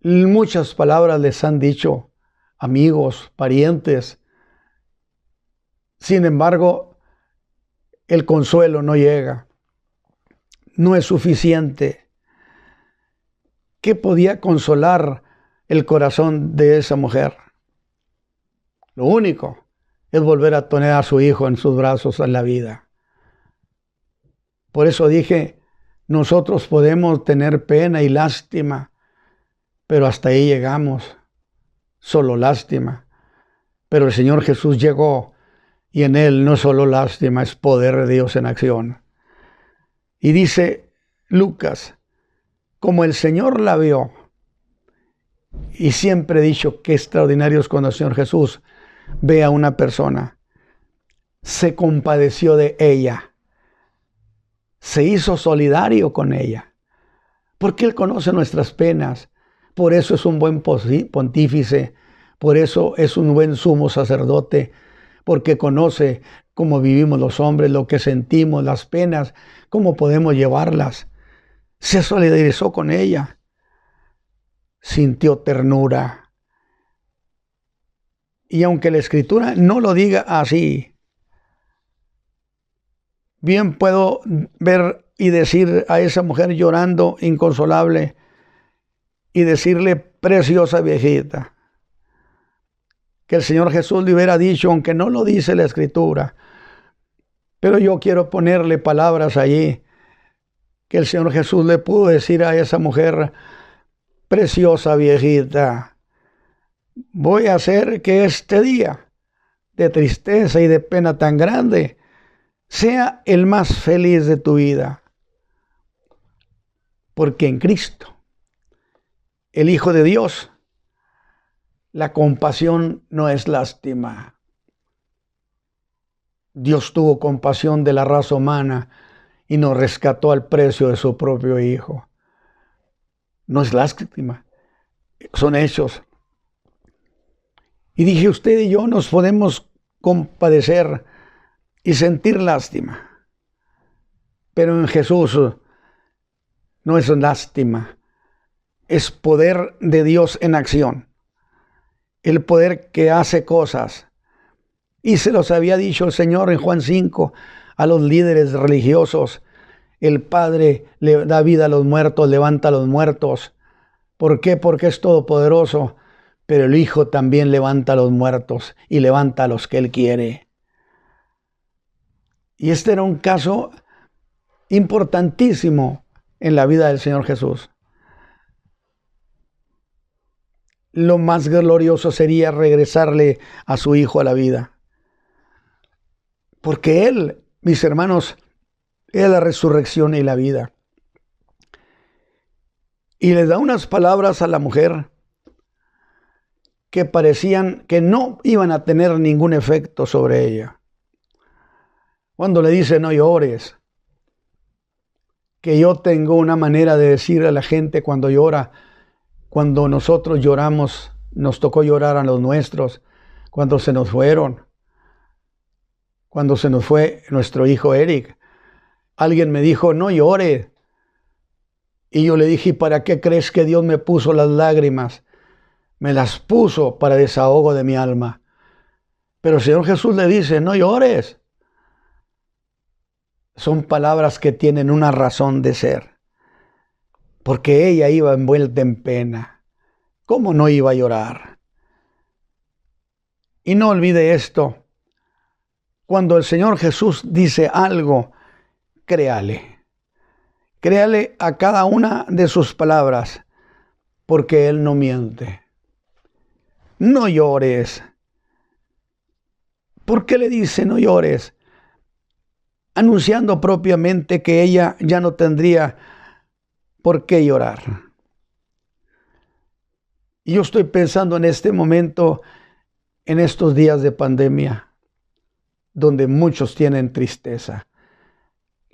Muchas palabras les han dicho amigos, parientes. Sin embargo, el consuelo no llega. No es suficiente. ¿Qué podía consolar el corazón de esa mujer? Lo único es volver a tener a su hijo en sus brazos en la vida. Por eso dije, nosotros podemos tener pena y lástima, pero hasta ahí llegamos, solo lástima. Pero el Señor Jesús llegó y en Él no solo lástima, es poder de Dios en acción. Y dice Lucas, como el Señor la vio, y siempre he dicho que extraordinario es cuando el Señor Jesús ve a una persona, se compadeció de ella, se hizo solidario con ella, porque Él conoce nuestras penas, por eso es un buen pontífice, por eso es un buen sumo sacerdote, porque conoce cómo vivimos los hombres, lo que sentimos, las penas, cómo podemos llevarlas. Se solidarizó con ella, sintió ternura. Y aunque la Escritura no lo diga así, bien puedo ver y decir a esa mujer llorando inconsolable y decirle, preciosa viejita, que el Señor Jesús le hubiera dicho, aunque no lo dice la Escritura, pero yo quiero ponerle palabras allí, que el Señor Jesús le pudo decir a esa mujer, preciosa viejita, voy a hacer que este día de tristeza y de pena tan grande, sea el más feliz de tu vida. Porque en Cristo, el Hijo de Dios, la compasión no es lástima. Dios tuvo compasión de la raza humana y nos rescató al precio de su propio Hijo. No es lástima, son hechos. Y dije, usted y yo nos podemos compadecer y sentir lástima. Pero en Jesús no es lástima, es poder de Dios en acción. El poder que hace cosas. Y se los había dicho el Señor en Juan 5 a los líderes religiosos. El Padre le da vida a los muertos, levanta a los muertos. ¿Por qué? Porque es todopoderoso. Pero el Hijo también levanta a los muertos y levanta a los que Él quiere. Y este era un caso importantísimo en la vida del Señor Jesús. Lo más glorioso sería regresarle a su Hijo a la vida. Porque Él, mis hermanos, es la resurrección y la vida. Y le da unas palabras a la mujer que parecían que no iban a tener ningún efecto sobre ella. Cuando le dice, no llores, que yo tengo una manera de decirle a la gente cuando llora, cuando nosotros lloramos, nos tocó llorar a los nuestros, cuando se nos fueron, cuando se nos fue nuestro hijo Eric. Alguien me dijo, no llore. Y yo le dije, ¿para qué crees que Dios me puso las lágrimas? Me las puso para desahogo de mi alma. Pero el Señor Jesús le dice, no llores. Son palabras que tienen una razón de ser. Porque ella iba envuelta en pena. ¿Cómo no iba a llorar? Y no olvide esto. Cuando el Señor Jesús dice algo, créale. Créale a cada una de sus palabras, porque Él no miente. No llores. ¿Por qué le dice no llores? Anunciando propiamente que ella ya no tendría por qué llorar. Y yo estoy pensando en este momento, en estos días de pandemia, donde muchos tienen tristeza.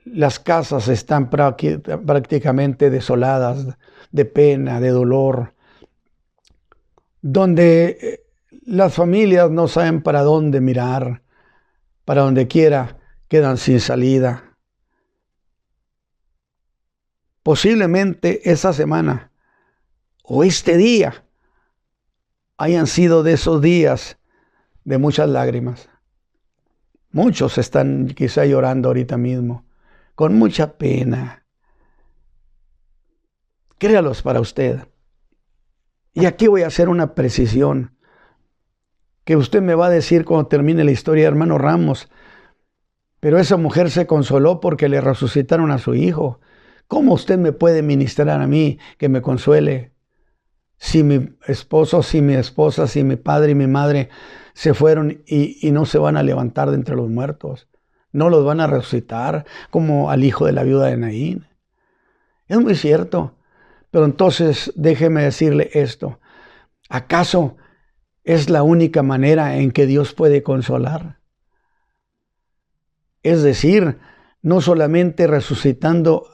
Las casas están prácticamente desoladas, de pena, de dolor, donde las familias no saben para dónde mirar, para donde quiera quedan sin salida. Posiblemente esa semana o este día hayan sido de esos días de muchas lágrimas. Muchos están quizá llorando ahorita mismo, con mucha pena. Créalos para usted. Y aquí voy a hacer una precisión que usted me va a decir cuando termine la historia de hermano Ramos. Pero esa mujer se consoló porque le resucitaron a su hijo. ¿Cómo usted me puede ministrar a mí que me consuele? Si mi esposo, si mi esposa, si mi padre y mi madre se fueron y no se van a levantar de entre los muertos. No los van a resucitar como al hijo de la viuda de Naín. Es muy cierto. Pero entonces déjeme decirle esto. ¿Acaso es la única manera en que Dios puede consolar? Es decir, no solamente resucitando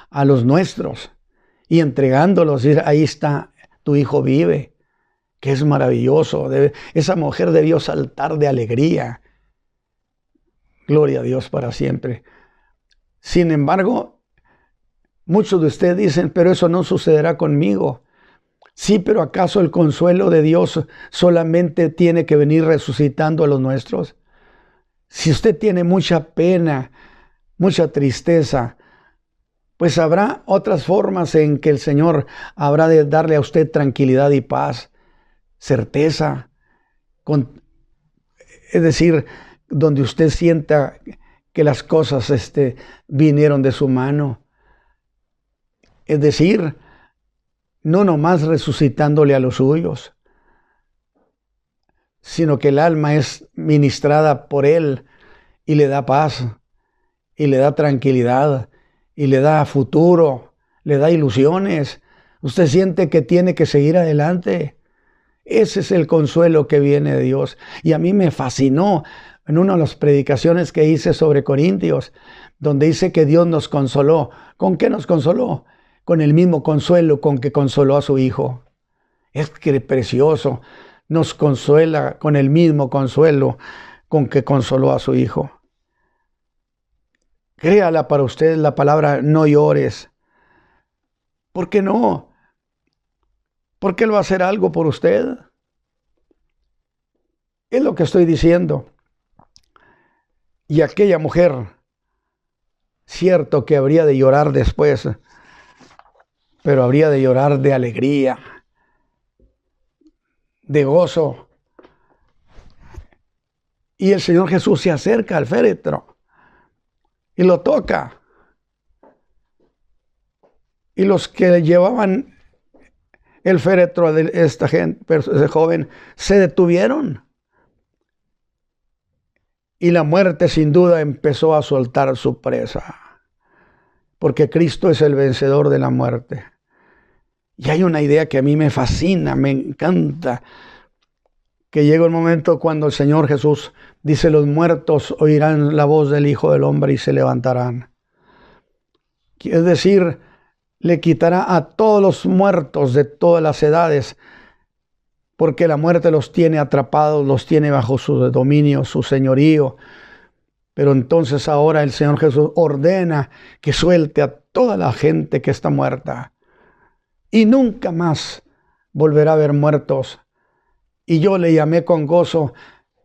a los nuestros y entregándolos, y ahí está, tu hijo vive, que es maravilloso. Esa mujer debió saltar de alegría. Gloria a Dios para siempre. Sin embargo, muchos de ustedes dicen, pero eso no sucederá conmigo. Sí, pero ¿acaso el consuelo de Dios solamente tiene que venir resucitando a los nuestros? Si usted tiene mucha pena, mucha tristeza, pues habrá otras formas en que el Señor habrá de darle a usted tranquilidad y paz, certeza, es decir, donde usted sienta que las cosas vinieron de su mano. Es decir, no nomás resucitándole a los suyos, sino que el alma es ministrada por Él y le da paz, y le da tranquilidad, y le da futuro, le da ilusiones. Usted siente que tiene que seguir adelante. Ese es el consuelo que viene de Dios. Y a mí me fascinó en una de las predicaciones que hice sobre Corintios, donde dice que Dios nos consoló. ¿Con qué nos consoló? Con el mismo consuelo con que consoló a su Hijo. Es que precioso. Nos consuela con el mismo consuelo con que consoló a su Hijo. Créala para usted la palabra no llores. ¿Por qué no? Porque Él va a hacer algo por usted. Es lo que estoy diciendo. Y aquella mujer, cierto que habría de llorar después, pero habría de llorar de alegría, de gozo. Y el Señor Jesús se acerca al féretro y lo toca. Y los que llevaban el féretro de esta gente, ese joven, se detuvieron. Y la muerte sin duda empezó a soltar su presa, porque Cristo es el vencedor de la muerte. Y hay una idea que a mí me fascina, me encanta, que llega un momento cuando el Señor Jesús dice: los muertos oirán la voz del Hijo del Hombre y se levantarán. Es decir, le quitará a todos los muertos de todas las edades, porque la muerte los tiene atrapados, los tiene bajo su dominio, su señorío. Pero entonces ahora el Señor Jesús ordena que suelte a toda la gente que está muerta. Y nunca más volverá a haber muertos. Y yo le llamé con gozo: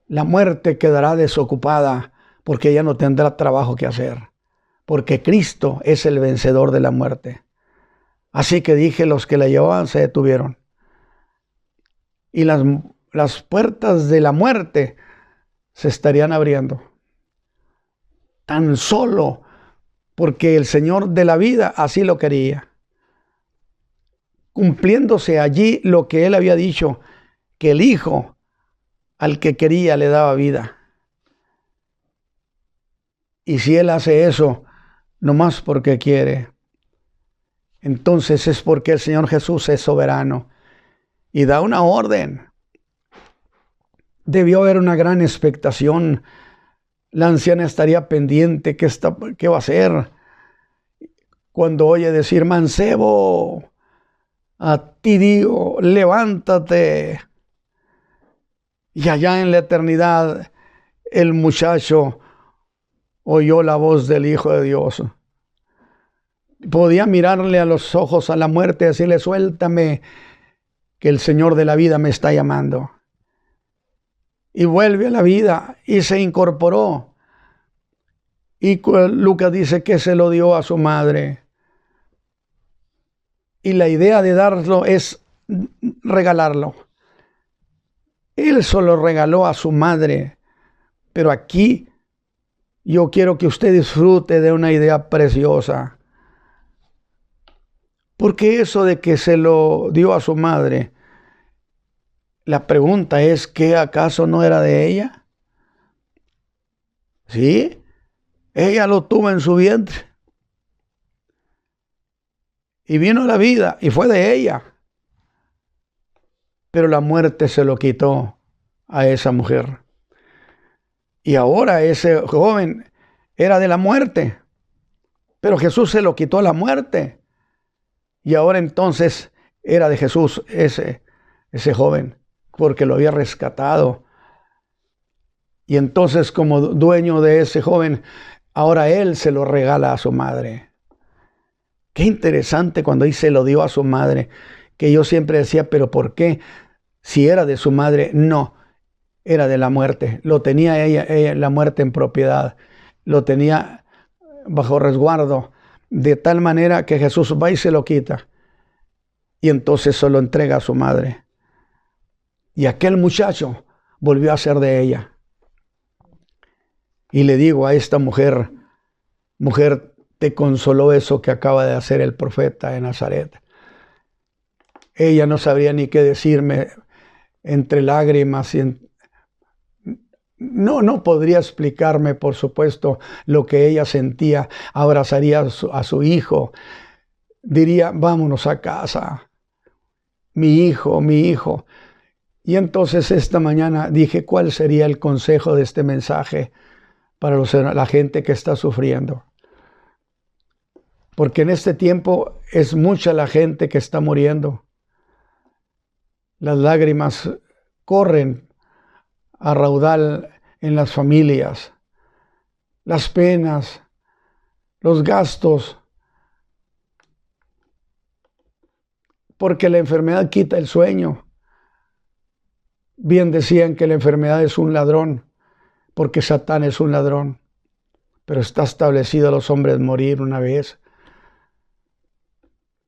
la muerte quedará desocupada, porque ya no tendrá trabajo que hacer, porque Cristo es el vencedor de la muerte. Así que dije, los que la llevaban se detuvieron. Y las puertas de la muerte se estarían abriendo. Tan solo porque el Señor de la vida así lo quería. Cumpliéndose allí lo que Él había dicho, que el Hijo al que quería le daba vida. Y si Él hace eso, nomás porque quiere, entonces es porque el Señor Jesús es soberano y da una orden. Debió haber una gran expectación. La anciana estaría pendiente. ¿Qué va a hacer? Cuando oye decir: mancebo, a ti digo, levántate. Y allá en la eternidad, el muchacho oyó la voz del Hijo de Dios. Podía mirarle a los ojos a la muerte y decirle: suéltame, que el Señor de la vida me está llamando. Y vuelve a la vida y se incorporó. Y Lucas dice que se lo dio a su madre. Y la idea de darlo es regalarlo. Él solo regaló a su madre. Pero aquí yo quiero que usted disfrute de una idea preciosa. Porque eso de que se lo dio a su madre, la pregunta es: ¿qué acaso no era de ella? ¿Sí? Ella lo tuvo en su vientre. Y vino la vida y fue de ella. Pero la muerte se lo quitó a esa mujer. Y ahora ese joven era de la muerte. Pero Jesús se lo quitó a la muerte. Y ahora entonces era de Jesús ese joven, porque lo había rescatado. Y entonces, como dueño de ese joven, ahora él se lo regala a su madre. Qué interesante cuando dice lo dio a su madre, que yo siempre decía: ¿pero por qué? Si era de su madre. No, era de la muerte. Lo tenía ella la muerte en propiedad. Lo tenía bajo resguardo. De tal manera que Jesús va y se lo quita. Y entonces se lo entrega a su madre. Y aquel muchacho volvió a ser de ella. Y le digo a esta mujer: mujer, te consoló eso que acaba de hacer el profeta de Nazaret. Ella no sabría ni qué decirme entre lágrimas no podría explicarme, por supuesto, lo que ella sentía. Abrazaría a su hijo. Diría, vámonos a casa. Mi hijo, mi hijo. Y entonces esta mañana dije, ¿cuál sería el consejo de este mensaje para la gente que está sufriendo? Porque en este tiempo es mucha la gente que está muriendo. Las lágrimas corren a raudal en las familias. Las penas, los gastos. Porque la enfermedad quita el sueño. Bien decían que la enfermedad es un ladrón, porque Satán es un ladrón. Pero está establecido a los hombres morir una vez.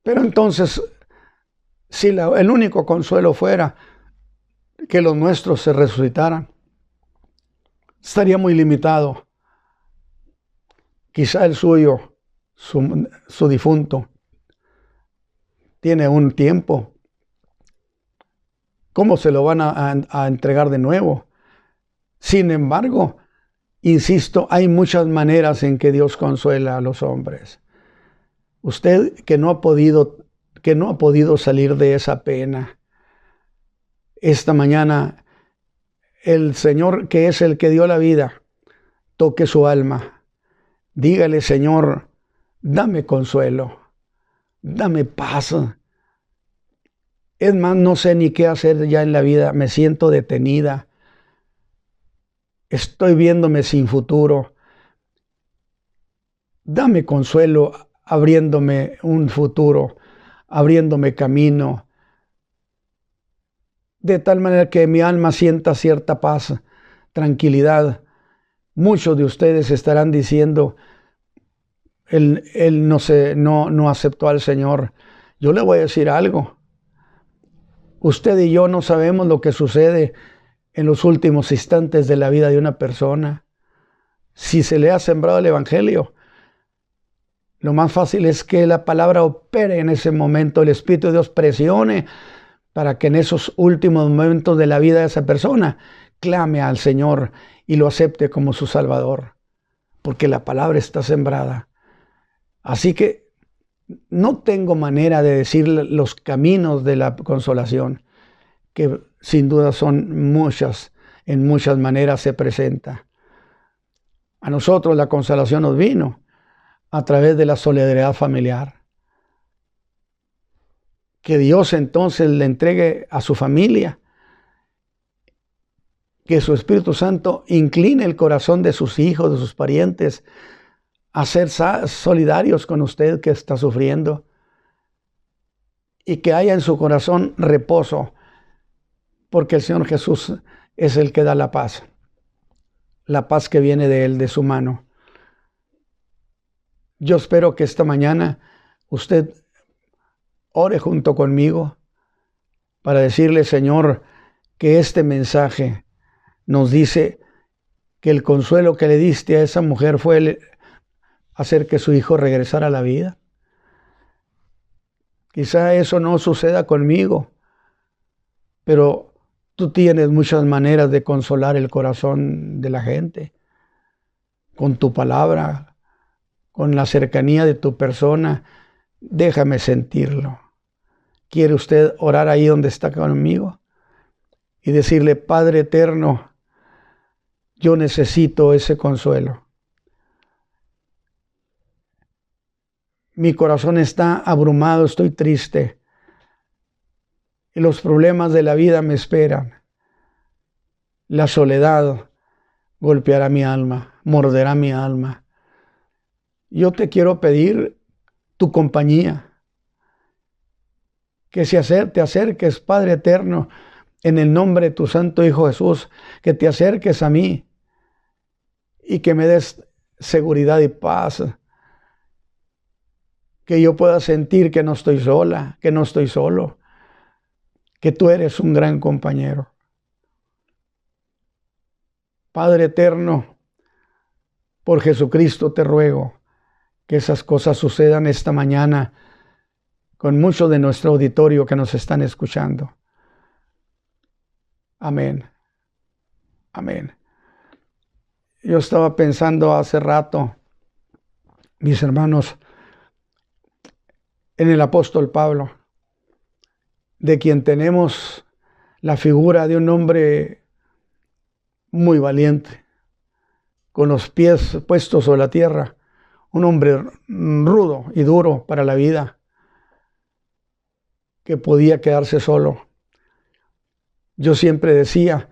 Pero entonces, si el único consuelo fuera que los nuestros se resucitaran, estaría muy limitado. Quizá el suyo, su difunto, tiene un tiempo. ¿Cómo se lo van a entregar de nuevo? Sin embargo, insisto, hay muchas maneras en que Dios consuela a los hombres. Usted que no ha podido salir de esa pena, esta mañana el Señor, que es el que dio la vida, toque su alma. Dígale, Señor, dame consuelo, dame paz. Es más, no sé ni qué hacer ya en la vida, me siento detenida. Estoy viéndome sin futuro. Dame consuelo, abriéndome un futuro, abriéndome camino, de tal manera que mi alma sienta cierta paz, tranquilidad. Muchos de ustedes estarán diciendo, él no aceptó al Señor. Yo le voy a decir algo. Usted y yo no sabemos lo que sucede en los últimos instantes de la vida de una persona. Si se le ha sembrado el Evangelio, lo más fácil es que la palabra opere en ese momento, el Espíritu de Dios presione para que en esos últimos momentos de la vida de esa persona clame al Señor y lo acepte como su Salvador, porque la palabra está sembrada. Así que no tengo manera de decir los caminos de la consolación, que sin duda son muchas, en muchas maneras se presenta. A nosotros la consolación nos vino a través de la solidaridad familiar. Que Dios entonces le entregue a su familia, que su Espíritu Santo incline el corazón de sus hijos, de sus parientes, a ser solidarios con usted que está sufriendo, y que haya en su corazón reposo, porque el Señor Jesús es el que da la paz que viene de Él, de su mano. Yo espero que esta mañana usted ore junto conmigo para decirle, Señor, que este mensaje nos dice que el consuelo que le diste a esa mujer fue hacer que su hijo regresara a la vida. Quizá eso no suceda conmigo, pero tú tienes muchas maneras de consolar el corazón de la gente, con tu palabra, con la cercanía de tu persona. Déjame sentirlo. ¿Quiere usted orar ahí donde está conmigo? Y decirle, Padre eterno, yo necesito ese consuelo. Mi corazón está abrumado, estoy triste. Y los problemas de la vida me esperan. La soledad golpeará mi alma, morderá mi alma. Yo te quiero pedir tu compañía. Que te acerques, Padre eterno, en el nombre de tu Santo Hijo Jesús, que te acerques a mí y que me des seguridad y paz. Que yo pueda sentir que no estoy sola, que no estoy solo, que tú eres un gran compañero. Padre eterno, por Jesucristo te ruego que esas cosas sucedan esta mañana con muchos de nuestro auditorio que nos están escuchando. Amén. Amén. Yo estaba pensando hace rato, mis hermanos, en el apóstol Pablo, de quien tenemos la figura de un hombre muy valiente, con los pies puestos sobre la tierra, un hombre rudo y duro para la vida, que podía quedarse solo. Yo siempre decía,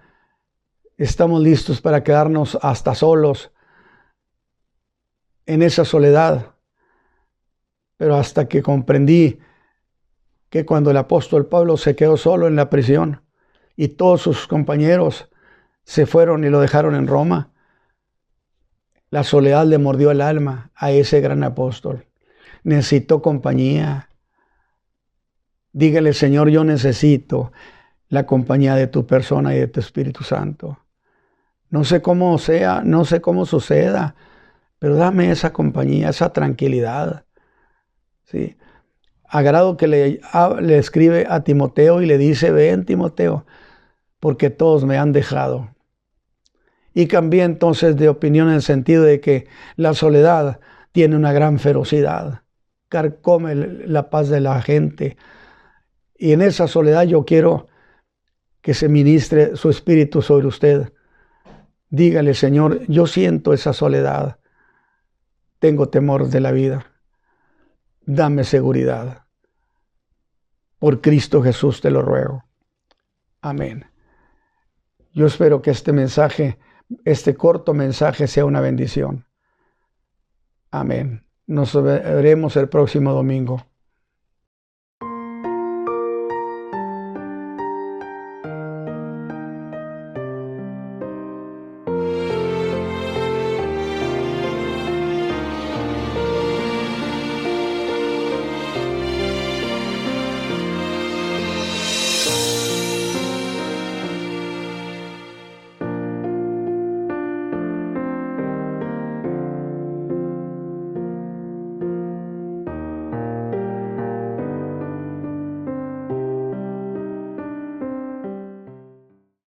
estamos listos para quedarnos hasta solos en esa soledad, pero hasta que comprendí que cuando el apóstol Pablo se quedó solo en la prisión y todos sus compañeros se fueron y lo dejaron en Roma, la soledad le mordió el alma a ese gran apóstol. Necesitó compañía. Dígale, Señor, yo necesito la compañía de tu persona y de tu Espíritu Santo. No sé cómo sea, no sé cómo suceda, pero dame esa compañía, esa tranquilidad. ¿Sí? A grado que le escribe a Timoteo y le dice, ven, Timoteo, porque todos me han dejado. Y cambié entonces de opinión en el sentido de que la soledad tiene una gran ferocidad, carcome la paz de la gente. Y en esa soledad yo quiero que se ministre su espíritu sobre usted. Dígale, Señor, yo siento esa soledad, tengo temor de la vida, dame seguridad. Por Cristo Jesús te lo ruego. Amén. Yo espero que este mensaje, este corto mensaje, sea una bendición. Amén. Nos veremos el próximo domingo.